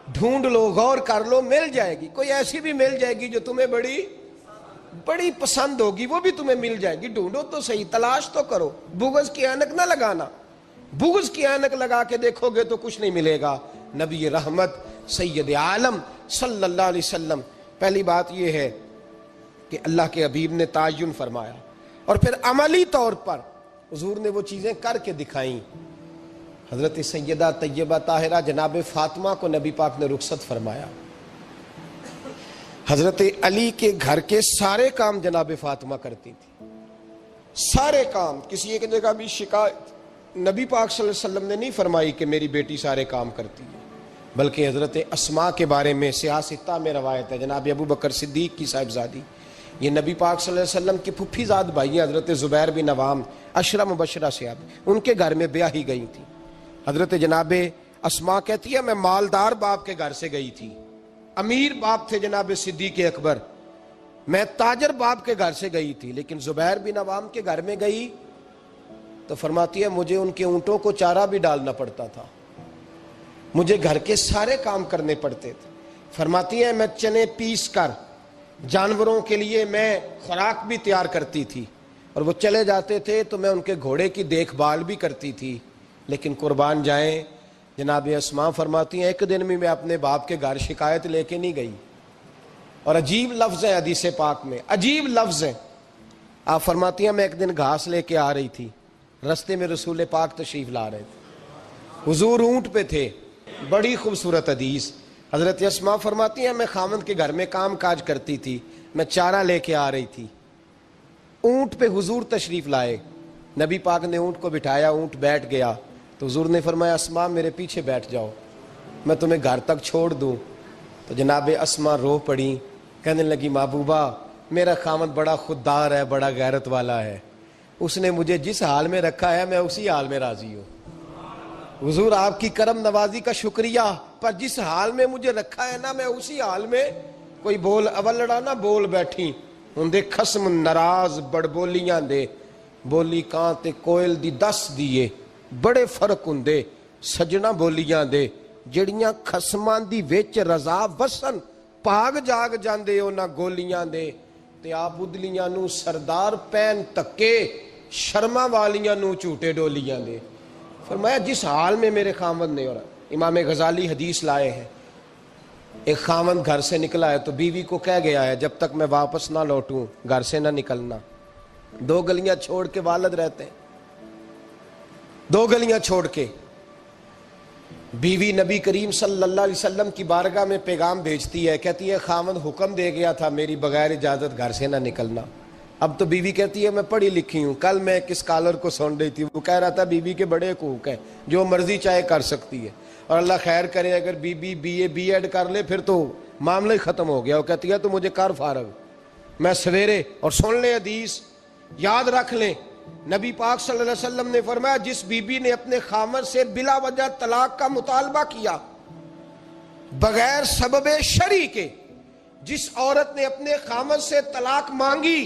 ڈھونڈ لو, غور کر لو, مل جائے گی. کوئی ایسی بھی مل جائے گی جو تمہیں بڑی پسند ہوگی, وہ بھی تمہیں مل جائے گی. ڈھونڈو تو صحیح, تلاش تو کرو, بغض کی اینک نہ لگانا. بغض کی اینک لگا کے دیکھو گے تو کچھ نہیں ملے گا. نبی رحمت سید عالم صلی اللہ علیہ وسلم, پہلی بات یہ ہے کہ اللہ کے حبیب نے تعین فرمایا, اور پھر عملی طور پر حضور نے وہ چیزیں کر کے دکھائیں. حضرت سیدہ طیبہ طاہرہ جناب فاطمہ کو نبی پاک نے رخصت فرمایا. حضرت علی کے گھر کے سارے کام جناب فاطمہ کرتی تھی, سارے کام. کسی ایک جگہ بھی شکایت نبی پاک صلی اللہ علیہ وسلم نے نہیں فرمائی کہ میری بیٹی سارے کام کرتی ہے, بلکہ حضرت اسماء کے بارے میں صحیح ستہ میں روایت ہے, جناب ابو بکر صدیق کی صاحبزادی, یہ نبی پاک صلی اللہ علیہ وسلم کی پھپھی زاد بھائی ہیں حضرت زبیر بن عوام, عشرہ مبشرہ سے, ان کے گھر میں بیاہی گئی تھی. حضرت جناب اسماء کہتی ہے میں مالدار باپ کے گھر سے گئی تھی، امیر باپ تھے جناب صدیق اکبر، میں تاجر باپ کے گھر سے گئی تھی، لیکن زبیر بن عوام کے گھر میں گئی تو فرماتی ہے مجھے ان کے اونٹوں کو چارہ بھی ڈالنا پڑتا تھا، مجھے گھر کے سارے کام کرنے پڑتے تھے۔ فرماتی ہے میں چنے پیس کر جانوروں کے لیے میں خوراک بھی تیار کرتی تھی، اور وہ چلے جاتے تھے تو میں ان کے گھوڑے کی دیکھ بھال بھی کرتی تھی، لیکن قربان جائیں جناب اسماء فرماتی ہیں ایک دن بھی میں اپنے باپ کے گھر شکایت لے کے نہیں گئی۔ اور عجیب لفظ ہے حدیث پاک میں، عجیب لفظ ہے۔ آپ فرماتی ہیں میں ایک دن گھاس لے کے آ رہی تھی، رستے میں رسول پاک تشریف لا رہے تھے، حضور اونٹ پہ تھے، بڑی خوبصورت حدیث۔ حضرت اسماء فرماتی ہیں میں خاوند کے گھر میں کام کاج کرتی تھی، میں چارہ لے کے آ رہی تھی، اونٹ پہ حضور تشریف لائے، نبی پاک نے اونٹ کو بٹھایا، اونٹ بیٹھ گیا تو حضور نے فرمایا اسماء میرے پیچھے بیٹھ جاؤ، میں تمہیں گھر تک چھوڑ دوں۔ تو جناب اسماء رو پڑی، کہنے لگی محبوبہ میرا خاوند بڑا خوددار ہے، بڑا غیرت والا ہے، اس نے مجھے جس حال میں رکھا ہے میں اسی حال میں راضی ہوں۔ حضور آپ کی کرم نوازی کا شکریہ، پر جس حال میں مجھے رکھا ہے نا میں اسی حال میں، کوئی بول اول لڑا نہ بول بیٹھی ہوں دے خسم ناراض بڑ بولیاں دے، بولی کان تے کوئل دی دس دیے بڑے فرق ہوں دے سجنا بولیاں دے، جڑیاں خسماں دی وچ رضا وسن پاگ جاگ جاندے او نہ گولیاں دے، تے آپ ادلیاں نو سردار پین تکے شرما والیاں نو چوٹے ڈولیاں دے۔ فرمایا جس حال میں میرے خاوند نے، اور امام غزالی حدیث لائے ہیں، ایک خاوند گھر سے نکلا ہے تو بیوی کو کہہ گیا ہے جب تک میں واپس نہ لوٹوں گھر سے نہ نکلنا، 2 گلیاں چھوڑ کے والد رہتے ہیں، 2 گلیاں چھوڑ کے بیوی نبی کریم صلی اللہ علیہ وسلم کی بارگاہ میں پیغام بھیجتی ہے، کہتی ہے خاوند حکم دے گیا تھا میری بغیر اجازت گھر سے نہ نکلنا۔ اب تو بیوی کہتی ہے میں پڑھی لکھی ہوں، کل میں ایک اسکالر کو سن رہی تھی، وہ کہہ رہا تھا بیوی کے بڑے حقوق ہیں، جو مرضی چاہے کر سکتی ہے، اور اللہ خیر کرے اگر بیوی بی ایڈ کر لے پھر تو معاملہ ہی ختم ہو گیا۔ وہ کہتی ہے تو مجھے کر فارغ، میں سویرے، اور سن لیں حدیث یاد رکھ لیں، نبی پاک صلی اللہ علیہ وسلم نے فرمایا جس بی بی نے اپنے خاوند سے بلا وجہ طلاق کا مطالبہ کیا بغیر سبب شرعی کے، جس عورت نے اپنے خاوند سے طلاق مانگی،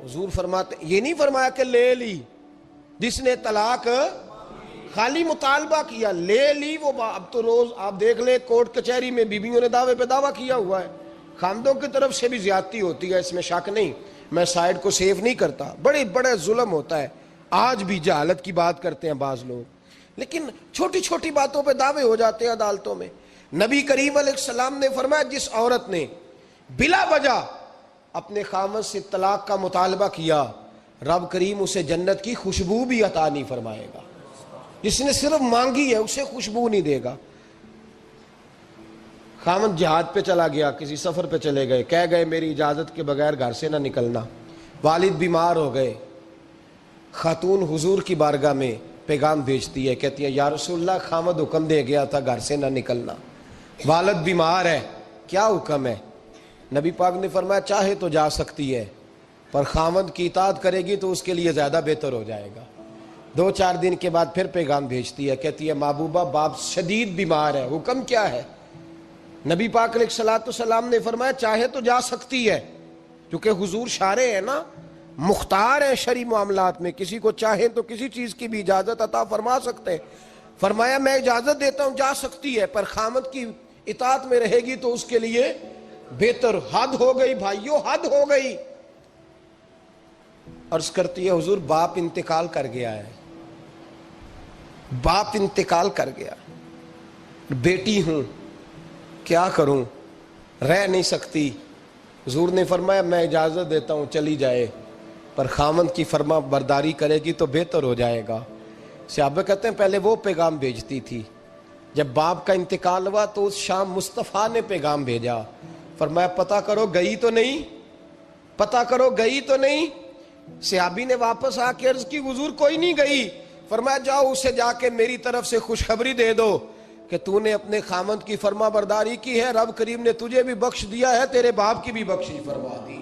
حضور فرماتے یہ نہیں فرمایا کہ لے لی، جس نے طلاق خالی مطالبہ کیا لے لی، وہ اب تو روز آپ دیکھ لیں کورٹ کچہری میں بیویوں نے دعوے پہ دعویٰ کیا ہوا ہے، خاندوں کی طرف سے بھی زیادتی ہوتی ہے، اس میں شک نہیں، میں سائیڈ کو سیف نہیں کرتا، بڑے ظلم ہوتا ہے، آج بھی جہالت کی بات کرتے ہیں بعض لوگ، لیکن چھوٹی چھوٹی باتوں پہ دعوے ہو جاتے ہیں عدالتوں میں۔ نبی کریم علیہ السلام نے فرمایا جس عورت نے بلا وجہ اپنے خاوند سے طلاق کا مطالبہ کیا، رب کریم اسے جنت کی خوشبو بھی عطا نہیں فرمائے گا، جس نے صرف مانگی ہے اسے خوشبو نہیں دے گا۔ خاوند جہاد پہ چلا گیا، کسی سفر پہ چلے گئے، کہہ گئے میری اجازت کے بغیر گھر سے نہ نکلنا، والد بیمار ہو گئے، خاتون حضور کی بارگاہ میں پیغام بھیجتی ہے، کہتی ہے یا رسول اللہ خاوند حکم دے گیا تھا گھر سے نہ نکلنا، والد بیمار ہے، کیا حکم ہے؟ نبی پاک نے فرمایا چاہے تو جا سکتی ہے، پر خاوند کی اطاعت کرے گی تو اس کے لیے زیادہ بہتر ہو جائے گا۔ 2-4 دن کے بعد پھر پیغام بھیجتی ہے، کہتی ہے محبوبہ باپ شدید بیمار ہے، حکم کیا ہے؟ نبی پاک علیہ الصلوۃ والسلام نے فرمایا چاہے تو جا سکتی ہے، کیونکہ حضور شارع ہے نا، مختار ہیں شرعی معاملات میں، کسی کو چاہے تو کسی چیز کی بھی اجازت عطا فرما سکتے ہیں۔ فرمایا میں اجازت دیتا ہوں جا سکتی ہے، پر خاوند کی اطاعت میں رہے گی تو اس کے لیے بہتر۔ حد ہو گئی بھائیو، حد ہو گئی۔ عرض کرتی ہے حضور باپ انتقال کر گیا ہے، باپ انتقال کر گیا، بیٹی ہوں کیا کروں، رہ نہیں سکتی۔ حضور نے فرمایا میں اجازت دیتا ہوں چلی جائے، پر خاوند کی فرما برداری کرے گی تو بہتر ہو جائے گا۔ صحابہ کہتے ہیں پہلے وہ پیغام بھیجتی تھی، جب باپ کا انتقال ہوا تو اس شام مصطفیٰ نے پیغام بھیجا، فرمایا پتہ کرو گئی تو نہیں، پتہ کرو گئی تو نہیں۔ صحابی نے واپس آ کے عرض کی حضور کوئی نہیں گئی۔ فرمایا جاؤ اسے جا کے میری طرف سے خوشخبری دے دو کہ تو نے اپنے خاوند کی فرما برداری کی ہے، رب کریم نے تجھے بھی بخش دیا ہے، تیرے باپ کی بھی بخشش فرما دی،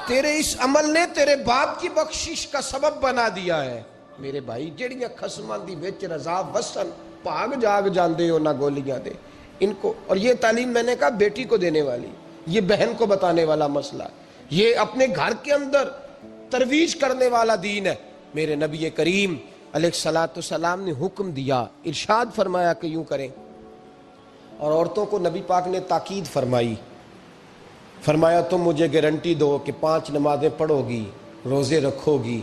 تیرے اس عمل نے تیرے باپ کی بخشش کا سبب بنا دیا ہے۔ میرے بھائی جڑیاں خسماں دی وچ رضا وسن بھاگ جاگ جاندے ہو نہ گولیاں دے ان کو. اور یہ تعلیم میں نے کہا بیٹی کو دینے والی, یہ بہن کو بتانے والا مسئلہ, یہ اپنے گھر کے اندر ترویج کرنے والا دین ہے. میرے نبی کریم علیہ الصلوۃ والسلام نے حکم دیا, ارشاد فرمایا کہ یوں کریں. اور عورتوں کو نبی پاک نے تاکید فرمائی, فرمایا تم مجھے گارنٹی دو کہ 5 نمازیں پڑھو گی, روزے رکھو گی,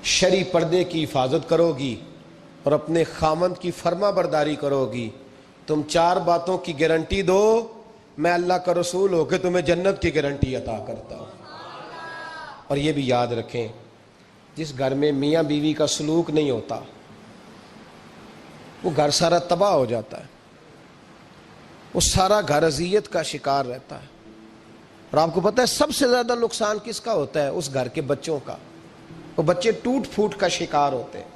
شرعی پردے کی حفاظت کرو گی اور اپنے خامند کی فرما برداری کرو گی. تم 4 باتوں کی گارنٹی دو, میں اللہ کا رسول ہو کے تمہیں جنت کی گارنٹی عطا کرتا ہوں. اور یہ بھی یاد رکھیں, جس گھر میں میاں بیوی کا سلوک نہیں ہوتا وہ گھر سارا تباہ ہو جاتا ہے, وہ سارا گھر اذیت کا شکار رہتا ہے. اور آپ کو پتہ ہے سب سے زیادہ نقصان کس کا ہوتا ہے؟ اس گھر کے بچوں کا. وہ بچے ٹوٹ پھوٹ کا شکار ہوتے ہیں,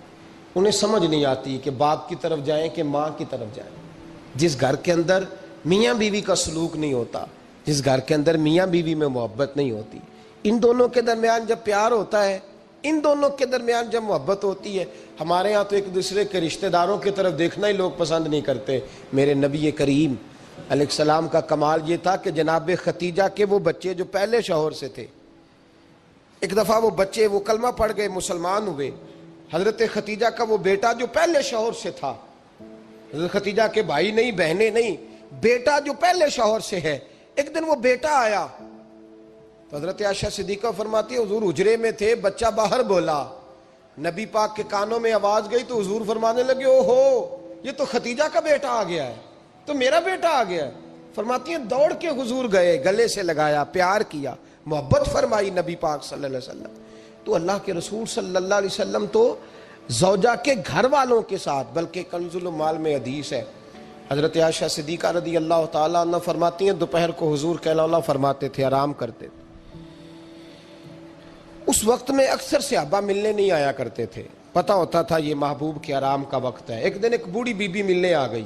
انہیں سمجھ نہیں آتی کہ باپ کی طرف جائیں کہ ماں کی طرف جائیں. جس گھر کے اندر میاں بیوی کا سلوک نہیں ہوتا, جس گھر کے اندر میاں بیوی میں محبت نہیں ہوتی, ان دونوں کے درمیان جب پیار ہوتا ہے, ان دونوں کے درمیان جب محبت ہوتی ہے, ہمارے ہاں تو ایک دوسرے کے رشتہ داروں کی طرف دیکھنا ہی لوگ پسند نہیں کرتے. میرے نبی کریم علیہ السلام کا کمال یہ تھا کہ جناب ختیجہ کے وہ بچے جو پہلے شوہر سے تھے, ایک دفعہ وہ بچے وہ کلمہ پڑھ گئے, مسلمان ہوئے. حضرت ختیجہ کا وہ بیٹا جو پہلے شوہر سے تھا, حضرت ختیجہ کے بھائی نہیں, بہنیں نہیں, بیٹا جو پہلے شوہر سے ہے, ایک دن وہ بیٹا آیا تو حضرت عائشہ صدیقہ فرماتی ہے حضور حجرے میں تھے, بچہ باہر بولا, نبی پاک کے کانوں میں آواز گئی تو حضور فرمانے لگے او ہو یہ تو ختیجہ کا بیٹا آ گیا ہے, تو میرا بیٹا آ گیا ہے. فرماتی ہیں دوڑ کے حضور گئے, گلے سے لگایا, پیار کیا, محبت فرمائی نبی پاک صلی اللہ علیہ وسلم. تو اللہ کے رسول صلی اللہ علیہ وسلم تو زوجہ کے گھر والوں کے ساتھ, بلکہ کنز المال میں حدیث ہے حضرت عائشہ صدیقہ رضی اللہ تعالیٰ عنہ فرماتی ہیں دوپہر کو حضور قیلولہ فرماتے تھے, آرام کرتے تھے. اس وقت میں اکثر صحابہ ملنے نہیں آیا کرتے تھے, پتہ ہوتا تھا یہ محبوب کے آرام کا وقت ہے. ایک دن ایک بوڑھی بی بی ملنے آ گئی,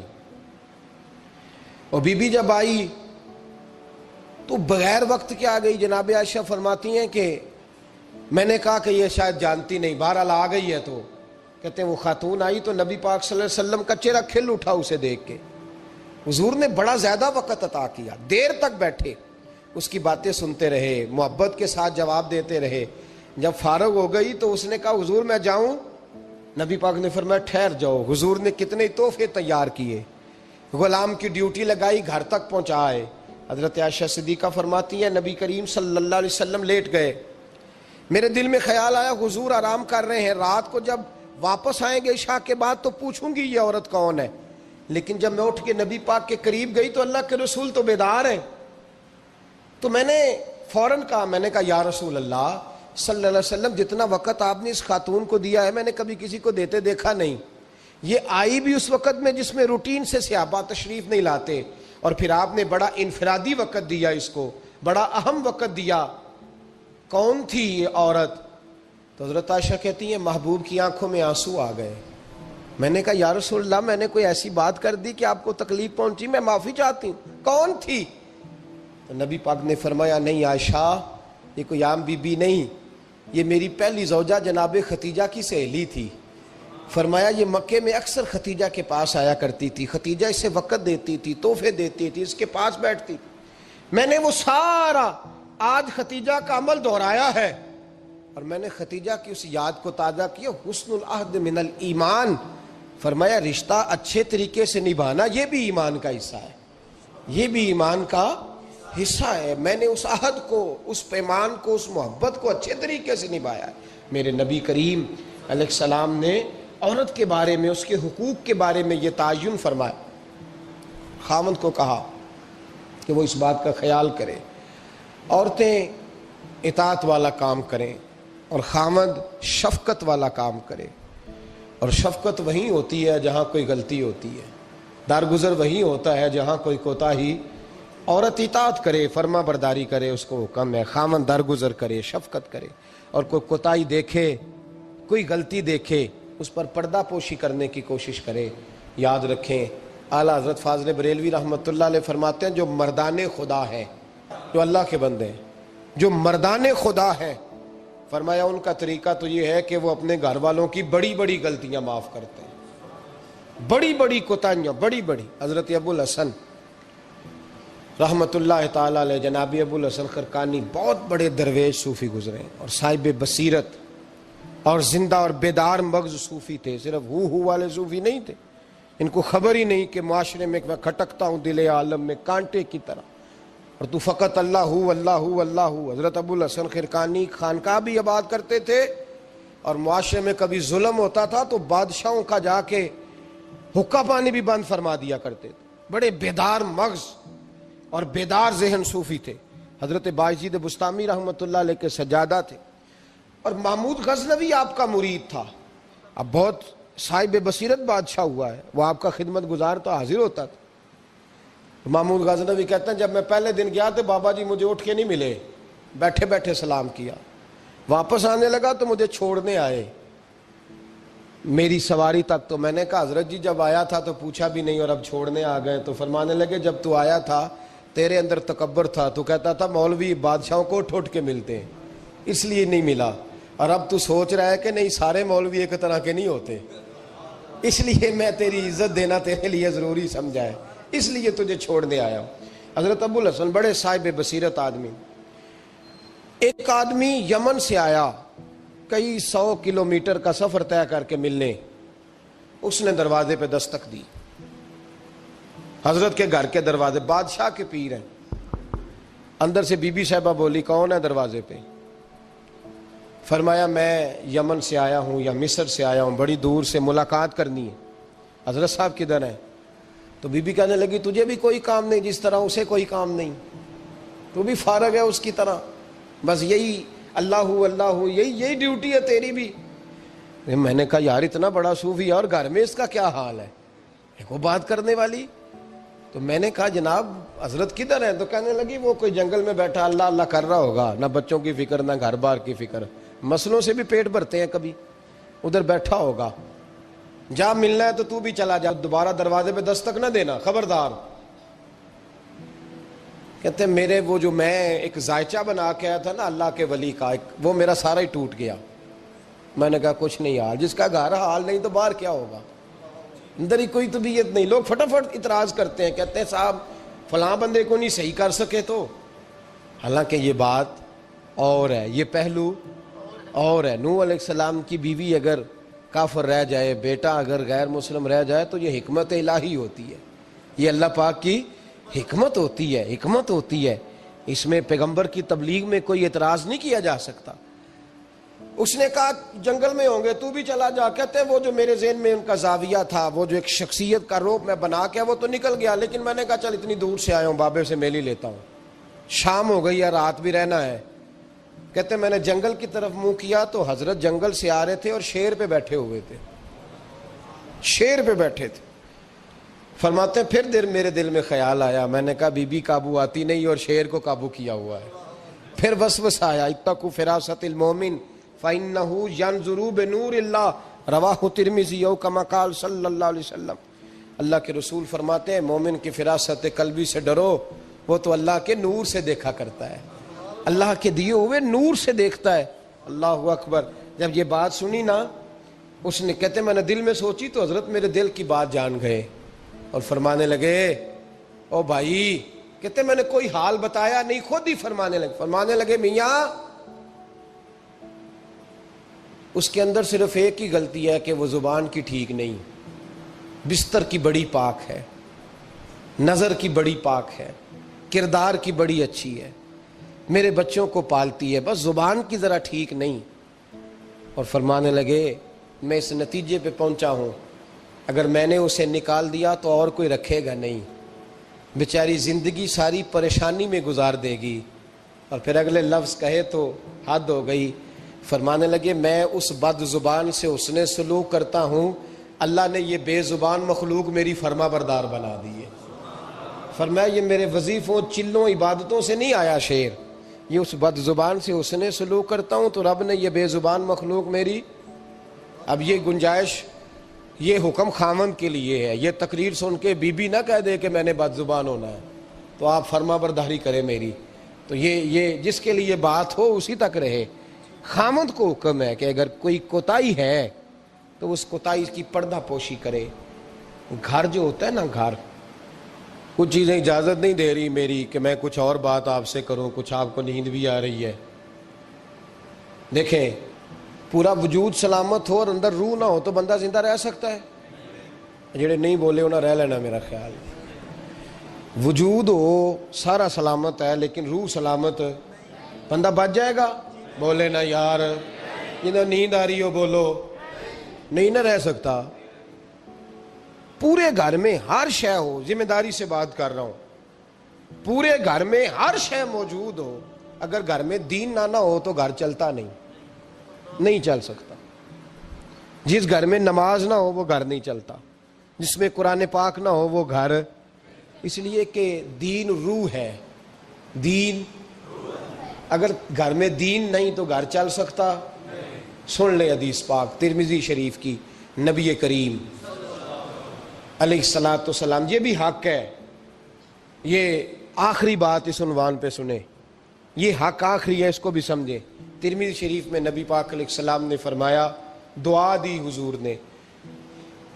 اور بی بی جب آئی تو بغیر وقت کے آ گئی. جناب عائشہ فرماتی ہیں کہ میں نے کہا کہ یہ شاید جانتی نہیں, بہرحال آ گئی ہے. تو کہتے ہیں وہ خاتون آئی تو نبی پاک صلی اللہ علیہ وسلم کا چہرہ کھل اٹھا اسے دیکھ کے. حضور نے بڑا زیادہ وقت عطا کیا, دیر تک بیٹھے, اس کی باتیں سنتے رہے, محبت کے ساتھ جواب دیتے رہے. جب فارغ ہو گئی تو اس نے کہا حضور میں جاؤں؟ نبی پاک نے فرمایا ٹھہر جاؤ. حضور نے کتنے تحفے تیار کیے, غلام کی ڈیوٹی لگائی, گھر تک پہنچائے. حضرت عائشہ صدیقہ فرماتی ہیں نبی کریم صلی اللہ علیہ وسلم لیٹ گئے. میرے دل میں خیال آیا حضور آرام کر رہے ہیں, رات کو جب واپس آئیں گے عشاء کے بعد تو پوچھوں گی یہ عورت کون ہے. لیکن جب میں اٹھ کے نبی پاک کے قریب گئی تو اللہ کے رسول تو بیدار ہیں. تو میں نے فوراً کہا, میں نے کہا یا رسول اللہ صلی اللہ علیہ وسلم جتنا وقت آپ نے اس خاتون کو دیا ہے میں نے کبھی کسی کو دیتے دیکھا نہیں. یہ آئی بھی اس وقت میں جس میں روٹین سے صحابہ تشریف نہیں لاتے, اور پھر آپ نے بڑا انفرادی وقت دیا, اس کو بڑا اہم وقت دیا. کون تھی یہ عورت؟ تو حضرت عائشہ کہتی ہیں محبوب کی آنکھوں میں آنسو آ گئے. میں نے کہا یا رسول اللہ میں نے کوئی ایسی بات کر دی کہ آپ کو تکلیف پہنچی, میں معافی چاہتی ہوں, کون تھی؟ تو نبی پاک نے فرمایا نہیں عائشہ یہ کوئی عام بی بی نہیں, یہ میری پہلی زوجہ جناب ختیجہ کی سہیلی تھی. فرمایا یہ مکے میں اکثر ختیجہ کے پاس آیا کرتی تھی, ختیجہ اسے وقت دیتی تھی, تحفے دیتی تھی, اس کے پاس بیٹھتی. میں نے وہ سارا آج ختیجہ کا عمل دہرایا ہے, اور میں نے ختیجہ کی اس یاد کو تازہ کیا. حسن العہد من الایمان, فرمایا رشتہ اچھے طریقے سے نبھانا یہ بھی ایمان کا حصہ ہے, یہ بھی ایمان کا حصہ ہے. میں نے اس عہد کو, اس پیمان کو, اس محبت کو اچھے طریقے سے نبھایا ہے. میرے نبی کریم علیہ السلام نے عورت کے بارے میں, اس کے حقوق کے بارے میں یہ تعین فرمایا. خاوند کو کہا کہ وہ اس بات کا خیال کرے, عورتیں اطاعت والا کام کریں اور خاوند شفقت والا کام کرے. اور شفقت وہیں ہوتی ہے جہاں کوئی غلطی ہوتی ہے, درگزر وہیں ہوتا ہے جہاں کوئی کوتاہی. عورت اطاعت کرے, فرما برداری کرے, اس کو حکم ہے. خاوند درگزر کرے, شفقت کرے, اور کوئی کوتاہی دیکھے, کوئی غلطی دیکھے, اس پر پردہ پوشی کرنے کی کوشش کرے. یاد رکھیں اعلیٰ حضرت فاضل بریلوی رحمۃ اللہ علیہ فرماتے ہیں جو مردان خدا ہیں, جو اللہ کے بندے ہیں, جو مردان خدا ہیں, فرمایا ان کا طریقہ تو یہ ہے کہ وہ اپنے گھر والوں کی بڑی بڑی غلطیاں معاف کرتے ہیں، بڑی بڑی کوتاہیاں، بڑی بڑی۔ حضرت ابو الحسن رحمت اللہ تعالی علیہ، جناب ابو الحسن خرقانی بہت بڑے درویش صوفی گزرے اور صاحب بصیرت اور زندہ اور بیدار مغز صوفی تھے، صرف ہو والے صوفی نہیں تھے۔ ان کو خبر ہی نہیں کہ معاشرے میں میں کھٹکتا ہوں دل عالم میں کانٹے کی طرح، اور تو فقط اللہ ہو اللہ ہو اللہ ہو۔ حضرت ابو الحسن خرقانی خانقاہ بھی آباد کرتے تھے، اور معاشرے میں کبھی ظلم ہوتا تھا تو بادشاہوں کا جا کے حقہ پانی بھی بند فرما دیا کرتے تھے۔ بڑے بیدار مغز اور بیدار ذہن صوفی تھے۔ حضرت بایزید بسطامی رحمۃ اللہ علیہ کے سجادہ تھے، اور محمود غزنوی آپ کا مرید تھا۔ اب بہت صاحب بصیرت بادشاہ ہوا ہے، وہ آپ کا خدمت گزار تو حاضر ہوتا تھا۔ محمود غزنوی کہتے ہیں جب میں پہلے دن گیا تو بابا جی مجھے اٹھ کے نہیں ملے، بیٹھے بیٹھے سلام کیا، واپس آنے لگا تو مجھے چھوڑنے آئے میری سواری تک، تو میں نے کہا حضرت جی جب آیا تھا تو پوچھا بھی نہیں اور اب چھوڑنے آ گئے۔ تو فرمانے لگے جب تو آیا تھا تیرے اندر تکبر تھا، تو کہتا تھا مولوی بادشاہوں کو اٹھ کے ملتے ہیں اس لیے نہیں ملا، اور اب تو سوچ رہا ہے کہ نہیں سارے مولوی ایک طرح کے نہیں ہوتے، اس لیے میں تیری عزت دینا تیرے لیے ضروری سمجھا ہے، اس لیے تجھے چھوڑنے آیا ہوں۔ حضرت ابو الحسن بڑے صاحب بصیرت آدمی۔ ایک آدمی یمن سے آیا کئی 100 کلومیٹر کا سفر طے کر کے ملنے، اس نے دروازے پہ دستک دی، حضرت کے گھر کے دروازے، بادشاہ کے پیر ہیں۔ اندر سے بی بی صاحبہ بولی کون ہے دروازے پہ؟ فرمایا میں یمن سے آیا ہوں یا مصر سے آیا ہوں، بڑی دور سے ملاقات کرنی ہے۔ حضرت صاحب کدھر ہیں؟ تو بی بی کہنے لگی تجھے بھی کوئی کام نہیں جس طرح اسے کوئی کام نہیں، تو بھی فارغ ہے اس کی طرح، بس یہی اللہ اللہ یہی ڈیوٹی ہے تیری بھی۔ میں نے کہا یار اتنا بڑا صوفی اور گھر میں اس کا کیا حال ہے، وہ بات کرنے والی؟ تو میں نے کہا جناب حضرت کدھر ہیں؟ تو کہنے لگی وہ کوئی جنگل میں بیٹھا اللہ اللہ کر رہا ہوگا، نہ بچوں کی فکر نہ گھر بار کی فکر، مسئلوں سے بھی پیٹ بھرتے ہیں، کبھی ادھر بیٹھا ہوگا، جا ملنا ہے تو بھی چلا جا، دوبارہ دروازے پہ دستک نہ دینا خبردار۔ کہتے ہیں میرے وہ جو میں ایک ذائچہ بنا کے آیا تھا نا اللہ کے ولی کا، وہ میرا سارا ہی ٹوٹ گیا۔ میں نے کہا کچھ نہیں یار، جس کا گھر حال نہیں تو باہر کیا ہوگا، اندر ہی کوئی طبیعت نہیں۔ لوگ فٹافٹ اعتراض کرتے ہیں، کہتے ہیں صاحب فلاں بندے کو نہیں صحیح کر سکے تو، حالانکہ یہ بات اور ہے، یہ پہلو اور ہے۔ نوح علیہ السلام کی بیوی اگر کافر رہ جائے، بیٹا اگر غیر مسلم رہ جائے تو یہ حکمت الہی ہوتی ہے، یہ اللہ پاک کی حکمت ہوتی ہے، حکمت ہوتی ہے، اس میں پیغمبر کی تبلیغ میں کوئی اعتراض نہیں کیا جا سکتا۔ اس نے کہا جنگل میں ہوں گے تو بھی چلا جا۔ کہتے ہیں وہ جو میرے ذہن میں ان کا زاویہ تھا، وہ جو ایک شخصیت کا روپ میں بنا کے وہ تو نکل گیا، لیکن میں نے کہا چل اتنی دور سے آیا ہوں بابے سے میل ہی لیتا ہوں، شام ہو گئی ہے رات بھی رہنا ہے۔ کہتے ہیں میں نے جنگل کی طرف منہ کیا تو حضرت جنگل سے آ رہے تھے اور شیر پہ بیٹھے ہوئے تھے، شیر پہ بیٹھے تھے۔ فرماتے ہیں پھر میرے دل میں خیال آیا، میں نے کہا بی بی قابو آتی نہیں اور شیر کو قابو کیا ہوا ہے۔ پھر وسوسہ آیا اتقوا فراست المومن فإنه ينظر بنور اللہ، رواہ ترمذی او کما قال صلی اللہ علیہ وسلم۔ اللہ کے رسول فرماتے ہیں مومن کی فراست قلبی سے ڈرو، وہ تو اللہ کے نور سے دیکھا کرتا ہے، اللہ کے دیے ہوئے نور سے دیکھتا ہے۔ اللہ اکبر۔ جب یہ بات سنی نا، اس نے کہتے میں نے دل میں سوچی تو حضرت میرے دل کی بات جان گئے اور فرمانے لگے او بھائی، کہتے میں نے کوئی حال بتایا نہیں، خود ہی فرمانے لگے میاں اس کے اندر صرف ایک ہی غلطی ہے کہ وہ زبان کی ٹھیک نہیں، بستر کی بڑی پاک ہے، نظر کی بڑی پاک ہے، کردار کی بڑی اچھی ہے، میرے بچوں کو پالتی ہے، بس زبان کی ذرا ٹھیک نہیں۔ اور فرمانے لگے میں اس نتیجے پہ پہنچا ہوں اگر میں نے اسے نکال دیا تو اور کوئی رکھے گا نہیں، بیچاری زندگی ساری پریشانی میں گزار دے گی، اور پھر اگلے لفظ کہے تو حد ہو گئی۔ فرمانے لگے میں اس بد زبان سے اس نے سلوک کرتا ہوں، اللہ نے یہ بے زبان مخلوق میری فرما بردار بنا دی ہے۔ فرمایا یہ میرے وظیفوں چلوں عبادتوں سے نہیں آیا شعر، یہ اس بد زبان سے اس نے سلوک کرتا ہوں تو رب نے یہ بے زبان مخلوق میری۔ اب یہ گنجائش، یہ حکم خاوند کے لیے ہے، یہ تقریر سن کے بی بی نہ کہہ دے کہ میں نے بد زبان ہونا ہے تو آپ فرما برداری کرے میری، تو یہ جس کے لیے بات ہو اسی تک رہے۔ خامند کو حکم ہے کہ اگر کوئی کوتاہی ہے تو اس کوتاہی کی پردہ پوشی کرے. گھر جو ہوتا ہے نا، گھر کچھ چیزیں اجازت نہیں دے رہی میری کہ میں کچھ اور بات آپ سے کروں، کچھ آپ کو نیند بھی آ رہی ہے. دیکھیں، پورا وجود سلامت ہو اور اندر روح نہ ہو تو بندہ زندہ رہ سکتا ہے؟ جڑے نہیں بولے انہیں رہ لینا میرا خیال. وجود ہو سارا سلامت ہے لیکن روح سلامت، بندہ بچ جائے گا؟ بولے نا یار، جنہیں نیند آ رہی ہو بولو. نہیں نہ رہ سکتا. پورے گھر میں ہر شے ہو، ذمہ داری سے بات کر رہا ہوں، پورے گھر میں ہر شے موجود ہو، اگر گھر میں دین نہ ہو تو گھر چلتا نہیں چل سکتا. جس گھر میں نماز نہ ہو وہ گھر نہیں چلتا، جس میں قرآن پاک نہ ہو وہ گھر. اس لیے کہ دین روح ہے. دین، اگر گھر میں دین نہیں تو گھر چل سکتا؟ سن لے حدیث پاک ترمذی شریف کی، نبی کریم علیہ الصلوۃ والسلام، یہ بھی حق ہے. یہ آخری بات اس عنوان پہ سنیں، یہ حق آخری ہے، اس کو بھی سمجھیں. ترمذی شریف میں نبی پاک علیہ السلام نے فرمایا، دعا دی حضور نے.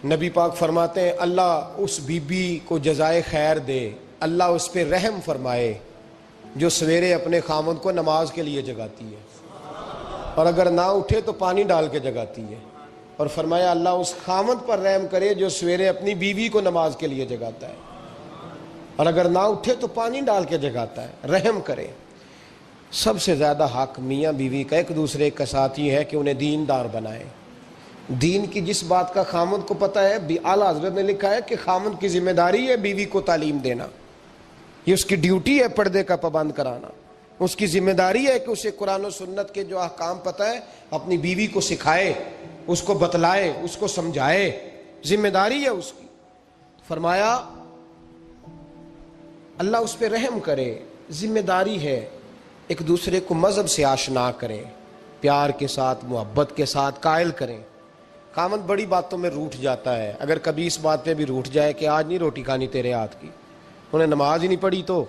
نبی پاک فرماتے ہیں اللہ اس بی بی کو جزائے خیر دے، اللہ اس پہ رحم فرمائے جو سویرے اپنے خامند کو نماز کے لیے جگاتی ہے، اور اگر نہ اٹھے تو پانی ڈال کے جگاتی ہے. اور فرمایا اللہ اس خامند پر رحم کرے جو سویرے اپنی بیوی کو نماز کے لیے جگاتا ہے، اور اگر نہ اٹھے تو پانی ڈال کے جگاتا ہے. رحم کرے. سب سے زیادہ حق میاں بیوی کا ایک دوسرے کا ساتھ یہ ہے کہ انہیں دیندار بنائے. دین کی جس بات کا خامند کو پتہ ہے، اعلیٰ حضرت نے لکھا ہے کہ خامند کی ذمہ داری ہے بیوی کو تعلیم دینا، یہ اس کی ڈیوٹی ہے پردے کا پابند کرانا. اس کی ذمہ داری ہے کہ اسے قرآن و سنت کے جو احکام پتہ ہے اپنی بیوی کو سکھائے، اس کو بتلائے، اس کو سمجھائے. ذمہ داری ہے اس کی. فرمایا اللہ اس پہ رحم کرے. ذمہ داری ہے ایک دوسرے کو مذہب سے آشنا کریں، پیار کے ساتھ، محبت کے ساتھ قائل کریں. خامند بڑی باتوں میں روٹھ جاتا ہے، اگر کبھی اس بات پہ بھی روٹھ جائے کہ آج نہیں روٹی کھانی تیرے ہاتھ کی، انہیں نماز ہی نہیں پڑھی، تو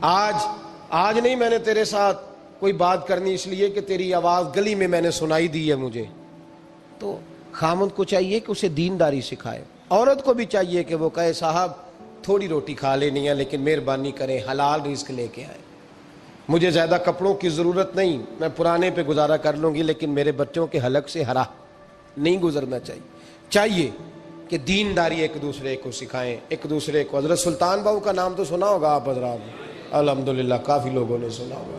آج نہیں میں نے تیرے ساتھ کوئی بات کرنی اس لیے کہ تیری آواز گلی میں نے سنائی دی ہے مجھے. تو خامند کو چاہیے کہ اسے دینداری سکھائے. عورت کو بھی چاہیے کہ وہ کہے صاحب تھوڑی روٹی کھا لینی ہے لیکن مہربانی کریں حلال رزق لے کے آئے، مجھے زیادہ کپڑوں کی ضرورت نہیں، میں پرانے پہ گزارا کر لوں گی لیکن میرے بچوں کے حلق سے ہرا نہیں گزرنا چاہیے کہ دینداری ایک دوسرے کو سکھائیں، ایک دوسرے کو. حضرت سلطان باہو کا نام تو سنا ہوگا آپ حضرات، الحمدللہ کافی لوگوں نے سنا ہوگا.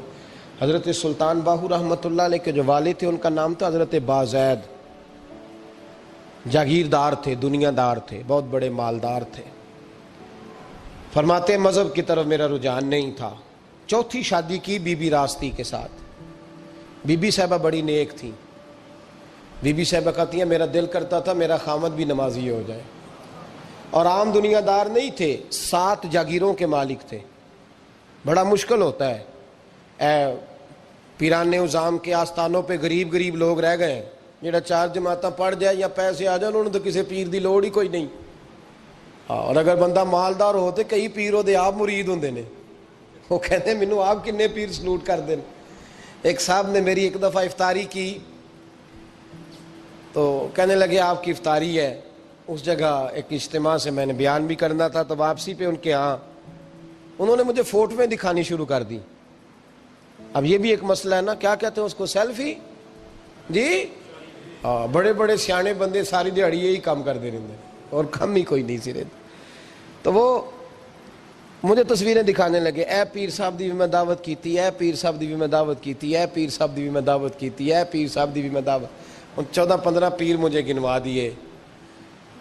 حضرت سلطان باہو رحمۃ اللہ علیہ کے جو والد تھے ان کا نام تھا حضرت بازید. جاگیردار تھے، دنیا دار تھے، بہت بڑے مالدار تھے. فرماتے مذہب کی طرف میرا رجحان نہیں تھا. چوتھی شادی کی بی بی راستی کے ساتھ. بی بی صاحبہ بڑی نیک تھیں. بی بی صاحبہ کہتی ہیں میرا دل کرتا تھا میرا خامد بھی نمازی ہو جائے. اور عام دنیا دار نہیں تھے، 7 جاگیروں کے مالک تھے. بڑا مشکل ہوتا ہے، پیران نظام کے آستانوں پہ غریب لوگ رہ گئے ہیں، جڑا 4 جماعتاں پڑھ جائے یا پیسے آ جائیں انہوں نے تو کسی پیر دی لوڑ ہی کوئی نہیں. اور اگر بندہ مالدار ہو تو کئی پیروں دے آپ مرید ہوندے نے، وہ کہتے ہیں مینوں آپ کنے پیر سلوٹ کر دیں. ایک صاحب نے میری ایک دفعہ افطاری کی تو کہنے لگے آپ کی افطاری ہے. اس جگہ ایک اجتماع سے میں نے بیان بھی کرنا تھا تو واپسی پہ ان کے ہاں انہوں نے مجھے فوٹویں دکھانی شروع کر دی. اب یہ بھی ایک مسئلہ ہے نا، کیا کہتے ہیں اس کو، سیلفی. جی ہاں، بڑے بڑے سیانے بندے ساری دیہڑی یہی کام کرتے رہتے اور کم ہی کوئی نہیں سرے. تو وہ مجھے تصویریں دکھانے لگے، اے پیر صاحب دی بھی میں دعوت کیتی، اے پیر صاحب دی بھی میں دعوت کیتی، اے پیر صاحب دی بھی میں دعوت کیتی، اے پیر صاحب دی بھی میں دعوت. 14-15 پیر مجھے گنوا دیے.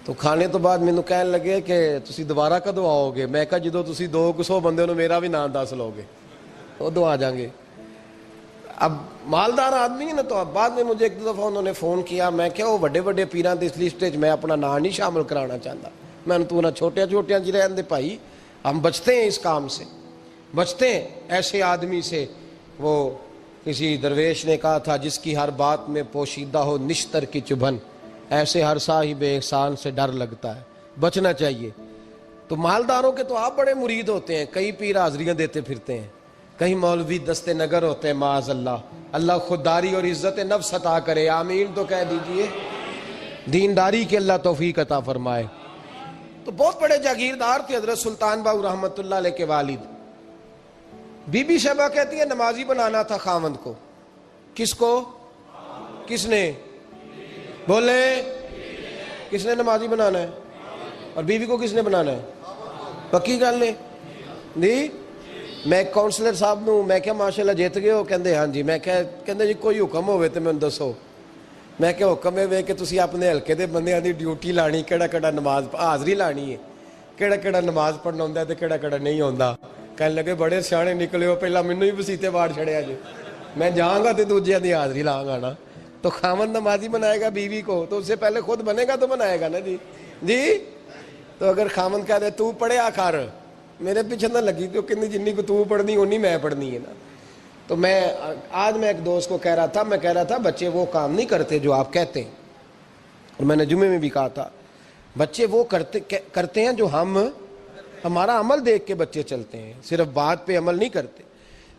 تو کھانے تو بعد مینوں کہنے لگے کہ تسی دوبارہ کدو آؤ گے. میں کہا جدو تسی 200 بندے نو میرا بھی نام دس لو گے ادو آ جائیں گے. اب مالدار آدمی ہے نا، تو اب بعد میں مجھے ایک دو دفعہ انہوں نے فون کیا. میں کیا وہ بڑے پیران دی اس لسٹ میں اپنا نام نہیں شامل کرانا چاہتا. میں نے تو نہ چھوٹیاں جی رہن دے بھائی، ہم بچتے ہیں اس کام سے، بچتے ہیں ایسے آدمی سے. وہ کسی درویش نے کہا تھا جس کی ہر بات میں پوشیدہ ہو نشتر کی چبھن، ایسے ہر صاحب احسان سے ڈر لگتا ہے. بچنا چاہیے. تو مالداروں کے تو آپ بڑے مرید ہوتے ہیں، کئی پیر حاضریاں دیتے پھرتے ہیں. کہیں مولوی دستے نگر ہوتے ہیں معاذ اللہ. اللہ خودداری اور عزت نفس عطا کرے, آمین تو کہہ دیجئے. دینداری کے اللہ توفیق عطا فرمائے. تو بہت بڑے جاگیردار تھے حضرت سلطان باہو رحمت اللہ علیہ کے والد. بی بی شیبہ کہتی ہے نمازی بنانا تھا خاوند کو. کس کو؟ کس نے بولے؟ کس نے نمازی بنانا ہے؟ اور بیوی کو کس نے بنانا ہے؟ پکی گل نے جی. میں ایک کاؤنسلر صاحب نوں میں کہا ماشاءاللہ جیت گئے ہو؟ کہندے ہاں جی. میں کہندے جی کوئی حکم ہوئے تو میں دسو. میں کہ حکم ہے کہ تسی اپنے حلقے دے بندیاں دی ڈیوٹی لانی, کیڑا کیڑا نماز حاضری لانی ہے, کیڑا کیڑا نماز پڑھنا ہوندا ہے تے کیڑا کیڑا نہیں ہوندا. کہنے لگے بڑے سیانے نکلے ہو, پہلا مینوں ہی وسیتے واڑ چھڑیا جی. میں جاؤں گا تے دوجیاں دی حاضری لاں گا نا. تو خاوند نمازی بنائے گا بیوی کو تو اس سے پہلے خود بنے گا تو بنائے گا نا جی. جی تو اگر خاوند کہہ دے تو پڑھیا کر, میرے پیچھے نہ لگی تو کتنی جنی کو تو پڑھنی اونی میں پڑھنی ہے نا. تو میں ایک دوست کو کہہ رہا تھا بچے وہ کام نہیں کرتے جو آپ کہتے ہیں. اور میں نے جمعے میں بھی کہا تھا بچے وہ کرتے ہیں جو ہمارا عمل دیکھ کے بچے چلتے ہیں, صرف بات پہ عمل نہیں کرتے.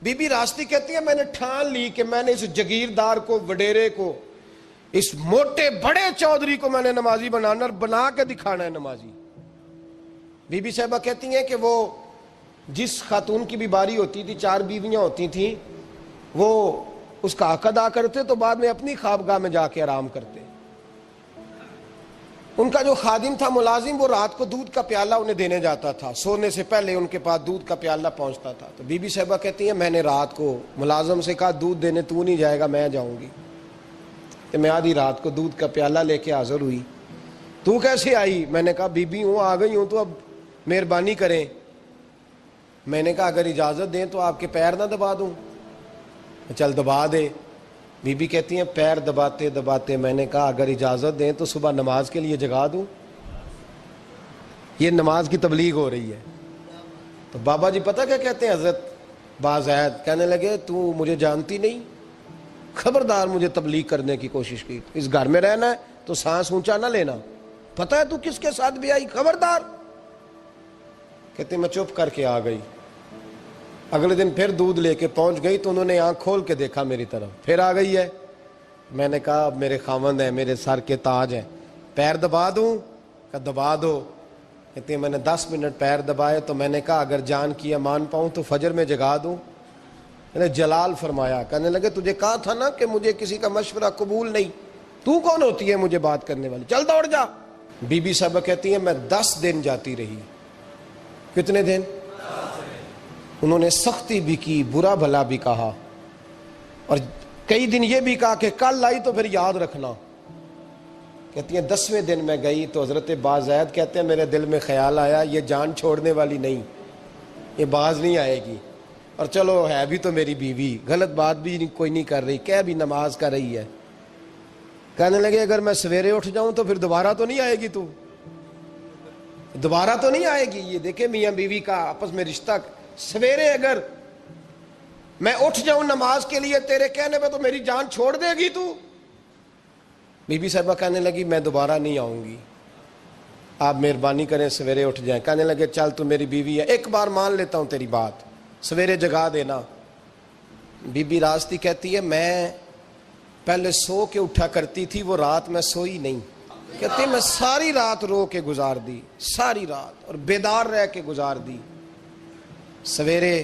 بی بی راستی کہتی ہے میں نے ٹھان لی کہ میں نے اس جگیردار کو, وڈیرے کو, اس موٹے بڑے چودھری کو میں نے نمازی بنانا اور بنا کے دکھانا ہے نمازی. بی بی صاحبہ کہتی ہیں کہ وہ جس خاتون کی بھی باری ہوتی تھی, 4 بیویاں ہوتی تھیں, وہ اس کا حق ادا کرتے تو بعد میں اپنی خوابگاہ میں جا کے آرام کرتے. ان کا جو خادم تھا ملازم, وہ رات کو دودھ کا پیالہ انہیں دینے جاتا تھا, سونے سے پہلے ان کے پاس دودھ کا پیالہ پہنچتا تھا. تو بی بی صاحبہ کہتی ہیں میں نے رات کو ملازم سے کہا دودھ دینے تو نہیں جائے گا, میں جاؤں گی. تو میں آدھی رات کو دودھ کا پیالہ لے کے حاضر ہوئی. تو کیسے آئی؟ میں نے کہا بی بی ہوں, آ گئی ہوں, تو اب مہربانی کریں. میں نے کہا اگر اجازت دیں تو آپ کے پیر نہ دبا دوں. چل دبا دے. بی بی کہتی ہیں پیر دباتے دباتے میں نے کہا اگر اجازت دیں تو صبح نماز کے لیے جگا دوں. یہ نماز کی تبلیغ ہو رہی ہے. تو بابا جی پتہ کیا کہتے ہیں حضرت بازید, کہنے لگے تو مجھے جانتی نہیں, خبردار مجھے تبلیغ کرنے کی کوشش کی. اس گھر میں رہنا ہے تو سانس اونچا نہ لینا, پتہ ہے تو کس کے ساتھ بھی آئی, خبردار. کہتے میں چپ کر کے آ گئی. اگلے دن پھر دودھ لے کے پہنچ گئی تو انہوں نے آنکھ کھول کے دیکھا میری طرف, پھر آ گئی ہے. میں نے کہا اب میرے خاوند ہیں, میرے سر کے تاج ہیں, پیر دبا دوں؟ کہ دبا دو. کہتے ہیں میں نے 10 منٹ پیر دبائے تو میں نے کہا اگر جان کی امان پاؤں تو فجر میں جگا دوں. میں نے جلال فرمایا. کہنے لگے تجھے کہا تھا نا کہ مجھے کسی کا مشورہ قبول نہیں, تو کون ہوتی ہے مجھے بات کرنے والی, چل دوڑ جا. بی بی صاحبہ کہتی ہیں میں 10 دن جاتی رہی. کتنے دن؟ انہوں نے سختی بھی کی, برا بھلا بھی کہا, اور کئی دن یہ بھی کہا کہ کل آئی تو پھر یاد رکھنا. کہتی ہیں 10ویں دن میں گئی تو حضرت بازید کہتے ہیں میرے دل میں خیال آیا یہ جان چھوڑنے والی نہیں, یہ باز نہیں آئے گی. اور چلو ہے بھی تو میری بیوی, غلط بات بھی کوئی نہیں کر رہی, کہہ بھی نماز کر رہی ہے. کہنے لگے اگر میں سویرے اٹھ جاؤں تو پھر دوبارہ تو نہیں آئے گی, تو دوبارہ تو نہیں آئے گی. یہ دیکھیں میاں بیوی کا آپس میں رشتہ. سویرے اگر میں اٹھ جاؤں نماز کے لیے تیرے کہنے پہ تو میری جان چھوڑ دے گی تو. بی بی صاحبہ کہنے لگی میں دوبارہ نہیں آؤں گی, آپ مہربانی کریں سویرے اٹھ جائیں. کہنے لگے چل تو میری بیوی ہے, ایک بار مان لیتا ہوں تیری بات, سویرے جگا دینا. بی بی راستی کہتی ہے میں پہلے سو کے اٹھا کرتی تھی, وہ رات میں سوئی نہیں. کہتی میں ساری رات رو کے گزار دی, ساری رات, اور بیدار رہ کے گزار دی. سویرے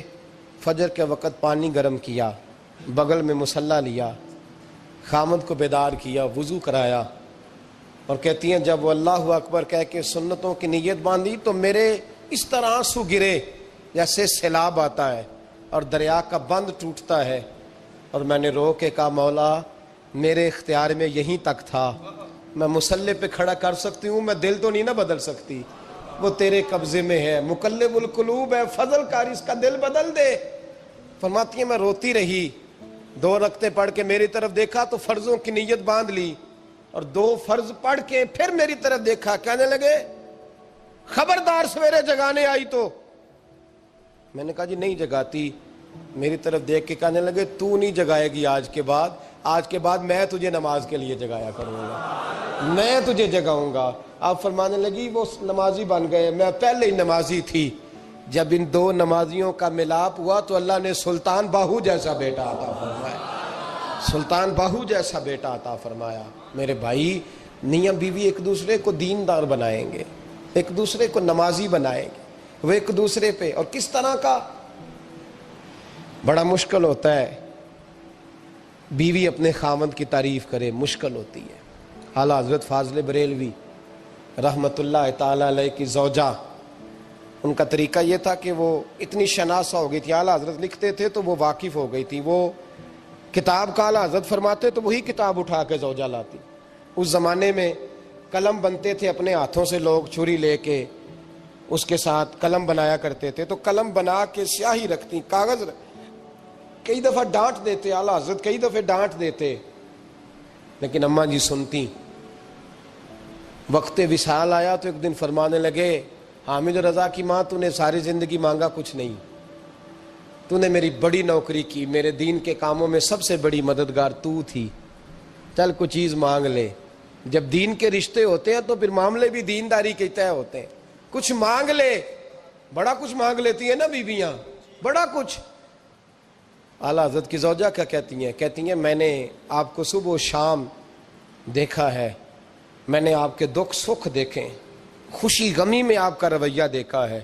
فجر کے وقت پانی گرم کیا, بغل میں مصلی لیا, خامد کو بیدار کیا, وضو کرایا, اور کہتی ہیں جب وہ اللہ اکبر کہہ کے سنتوں کی نیت باندھی تو میرے اس طرح آنسو گرے جیسے سیلاب آتا ہے اور دریا کا بند ٹوٹتا ہے. اور میں نے رو کے کہا مولا میرے اختیار میں یہیں تک تھا, میں مصلی پہ کھڑا کر سکتی ہوں, میں دل تو نہیں نہ بدل سکتی, وہ تیرے قبضے میں ہے, مقلب القلوب ہے, فضل کار اس کا دل بدل دے. فرماتی ہیں میں روتی رہی, 2 رکعتیں پڑھ کے میری طرف دیکھا تو فرضوں کی نیت باندھ لی, اور 2 فرض پڑھ کے پھر میری طرف دیکھا. کہنے لگے خبردار سویرے جگانے آئی تو. میں نے کہا جی نہیں جگاتی. میری طرف دیکھ کے کہنے لگے تو نہیں جگائے گی آج کے بعد میں تجھے نماز کے لیے جگایا کروں گا, میں تجھے جگاؤں گا. آپ فرمانے لگی وہ نمازی بن گئے, میں پہلے ہی نمازی تھی, جب ان دو نمازیوں کا ملاپ ہوا تو اللہ نے سلطان باہو جیسا بیٹا عطا فرمایا، سلطان باہو جیسا بیٹا عطا فرمایا۔ میرے بھائی، میاں بیوی ایک دوسرے کو دیندار بنائیں گے، ایک دوسرے کو نمازی بنائیں گے، وہ ایک دوسرے پہ، اور کس طرح کا بڑا مشکل ہوتا ہے بیوی اپنے خاوند کی تعریف کرے، مشکل ہوتی ہے۔ اعلیٰ حضرت فاضل بریلوی رحمت اللہ تعالی علیہ کی زوجہ، ان کا طریقہ یہ تھا کہ وہ اتنی شناسہ ہو گئی تھی، اعلیٰ حضرت لکھتے تھے تو وہ واقف ہو گئی تھی، وہ کتاب کا اعلیٰ حضرت فرماتے تو وہی کتاب اٹھا کے زوجہ لاتی۔ اس زمانے میں قلم بنتے تھے اپنے ہاتھوں سے، لوگ چھری لے کے اس کے ساتھ قلم بنایا کرتے تھے، تو قلم بنا کے سیاہی رکھتی، کاغذ کئی دفعہ ڈانٹ دیتے، اعلیٰ حضرت کئی دفعہ ڈانٹ دیتے، لیکن اماں جی سنتی۔ وقت وصال آیا تو ایک دن فرمانے لگے، حامد رضا کی ماں، تو نے ساری زندگی مانگا کچھ نہیں، تو نے میری بڑی نوکری کی، میرے دین کے کاموں میں سب سے بڑی مددگار تو تھی، چل کچھ چیز مانگ لے۔ جب دین کے رشتے ہوتے ہیں تو پھر معاملے بھی دینداری کے طے ہوتے ہیں، کچھ مانگ لے۔ بڑا کچھ مانگ لیتی ہیں نا بیویاں، بڑا کچھ۔ اعلیٰ حضرت کی زوجہ کیا کہتی ہیں میں نے آپ کو صبح و شام دیکھا ہے، میں نے آپ کے دکھ سکھ دیکھے، خوشی غمی میں آپ کا رویہ دیکھا ہے،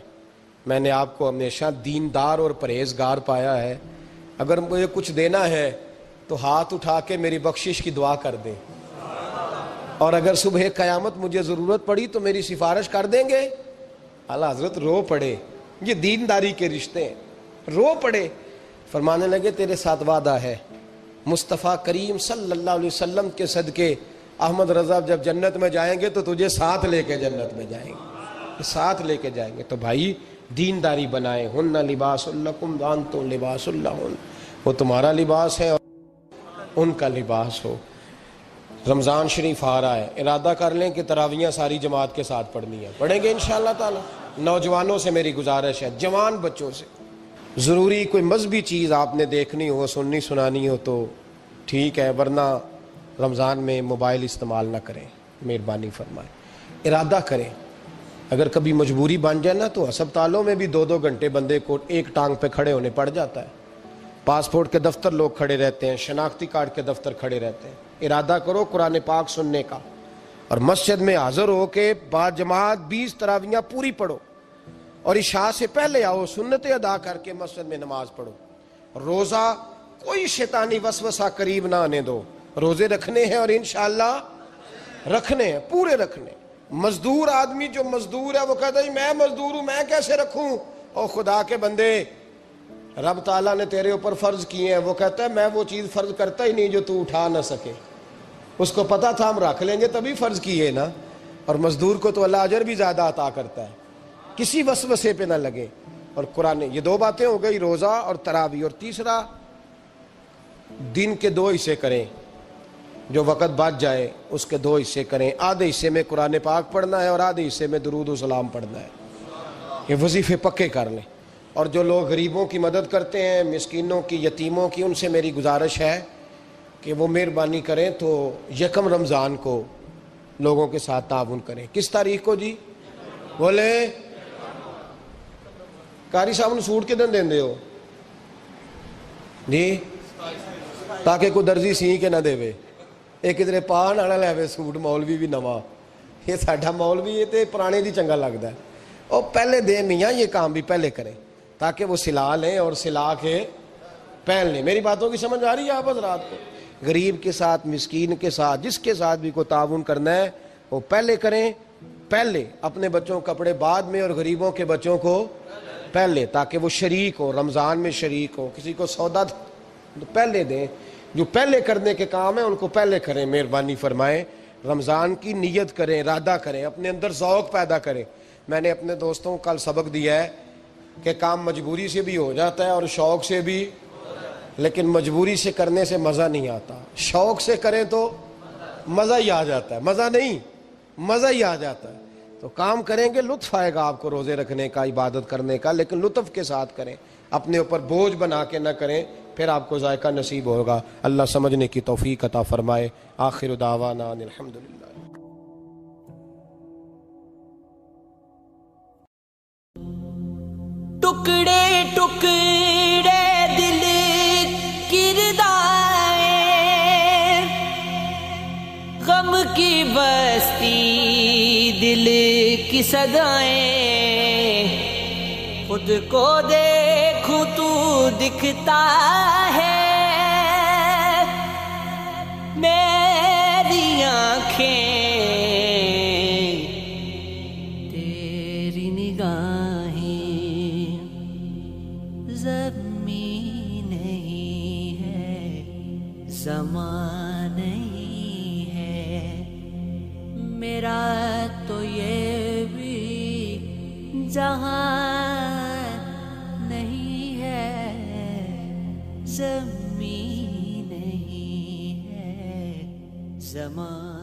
میں نے آپ کو ہمیشہ دیندار اور پرہیزگار پایا ہے، اگر مجھے کچھ دینا ہے تو ہاتھ اٹھا کے میری بخشش کی دعا کر دیں، اور اگر صبح قیامت مجھے ضرورت پڑی تو میری سفارش کر دیں گے۔ اعلیٰ حضرت رو پڑے، یہ دینداری کے رشتے ہیں، رو پڑے، فرمانے لگے تیرے ساتھ وعدہ ہے، مصطفیٰ کریم صلی اللہ علیہ وسلم کے صدقے احمد رضا جب جنت میں جائیں گے تو تجھے ساتھ لے کے جنت میں جائیں گے، ساتھ لے کے جائیں گے۔ تو بھائی دینداری بنائیں، ہن لباس لکم وانتم لباس لہن، وہ تمہارا لباس ہے اور ان کا لباس ہو۔ رمضان شریف آ رہا ہے، ارادہ کر لیں کہ تراویحیں ساری جماعت کے ساتھ پڑھنی ہے، پڑھیں گے انشاءاللہ تعالی۔ نوجوانوں سے میری گزارش ہے، جوان بچوں سے، ضروری کوئی مذہبی چیز آپ نے دیکھنی ہو، سننی سنانی ہو تو ٹھیک ہے، ورنہ رمضان میں موبائل استعمال نہ کریں، مہربانی فرمائیں، ارادہ کریں۔ اگر کبھی مجبوری بن جائے نا تو ہسپتالوں میں بھی 2-2 گھنٹے بندے کو ایک ٹانگ پہ کھڑے ہونے پڑ جاتا ہے، پاسپورٹ کے دفتر لوگ کھڑے رہتے ہیں، شناختی کارڈ کے دفتر کھڑے رہتے ہیں۔ ارادہ کرو قرآن پاک سننے کا، اور مسجد میں حاضر ہو کے با جماعت 20 تراویحیں پوری پڑھو، اور عشاء سے پہلے آؤ، سنتیں ادا کر کے مسجد میں نماز پڑھو۔ روزہ کوئی شیطانی وسوسہ قریب نہ آنے دو، روزے رکھنے ہیں اور انشاءاللہ رکھنے ہیں، پورے رکھنے۔ مزدور آدمی جو مزدور ہے وہ کہتا ہے میں مزدور ہوں، میں کیسے رکھوں؟ او خدا کے بندے، رب تعالیٰ نے تیرے اوپر فرض کیے ہیں، وہ کہتا ہے میں وہ چیز فرض کرتا ہی نہیں جو تو اٹھا نہ سکے، اس کو پتا تھا ہم رکھ لیں گے تبھی فرض کیے نا، اور مزدور کو تو اللہ اجر بھی زیادہ عطا کرتا ہے، کسی وسوسے پہ نہ لگے۔ اور قرآن، یہ 2 باتیں ہو گئی، روزہ اور تراویح، اور تیسرا دن کے 2 حصے کریں، جو وقت بچ جائے اس کے 2 حصے کریں، آدھے حصے میں قرآن پاک پڑھنا ہے اور آدھے حصے میں درود و سلام پڑھنا ہے، یہ وظیفے پکے کر لیں۔ اور جو لوگ غریبوں کی مدد کرتے ہیں، مسکینوں کی، یتیموں کی، ان سے میری گزارش ہے کہ وہ مہربانی کریں تو 1 رمضان کو لوگوں کے ساتھ تعاون کریں۔ کس تاریخ کو جی؟ بولے قاری صاحب نے سوٹ کدن دین دے ہو جی، تاکہ کوئی درزی سی کے نہ دے وے، ایک ادھر پان آنا لے وے سوٹ، مولوی بھی نواں، یہ ساڈا مولوی یہ تے پرانے دی چنگا لگتا ہے، اور پہلے دے میاں یہ کام بھی پہلے کریں تاکہ وہ سلا لیں اور سلا کے پہن لیں۔ میری باتوں کی سمجھ آ رہی ہے آپ حضرات کو؟ غریب کے ساتھ، مسکین کے ساتھ، جس کے ساتھ بھی کوئی تعاون کرنا ہے وہ پہلے کریں، پہلے اپنے بچوں کو کپڑے بعد میں اور غریبوں کے بچوں کو پہلے، تاکہ وہ شریک ہو، رمضان میں شریک ہو، کسی کو سودا پہلے دیں، جو پہلے کرنے کے کام ہیں ان کو پہلے کریں، مہربانی فرمائیں۔ رمضان کی نیت کریں، ارادہ کریں، اپنے اندر ذوق پیدا کریں۔ میں نے اپنے دوستوں کو کل سبق دیا ہے کہ کام مجبوری سے بھی ہو جاتا ہے اور شوق سے بھی، لیکن مجبوری سے کرنے سے مزہ نہیں آتا، شوق سے کریں تو مزہ ہی آ جاتا ہے، مزہ نہیں، مزہ ہی آ جاتا ہے۔ تو کام کریں گے، لطف آئے گا آپ کو روزے رکھنے کا، عبادت کرنے کا، لیکن لطف کے ساتھ کریں، اپنے اوپر بوجھ بنا کے نہ کریں، پھر آپ کو ذائقہ نصیب ہوگا۔ اللہ سمجھنے کی توفیق عطا فرمائے۔ آخر دعوانا ان الحمدللہ۔ ٹکڑے ٹکڑے دل کردائیں، غم کی بستی دل کی صدائیں، خود کو دیکھوں تو دکھتا ہے، میری آنکھیں تیری نگاہیں، زمین نہیں ہے زمان نہیں ہے، میرا تو یہ بھی جہان نہیں ہے، زمین نہیں ہے زمان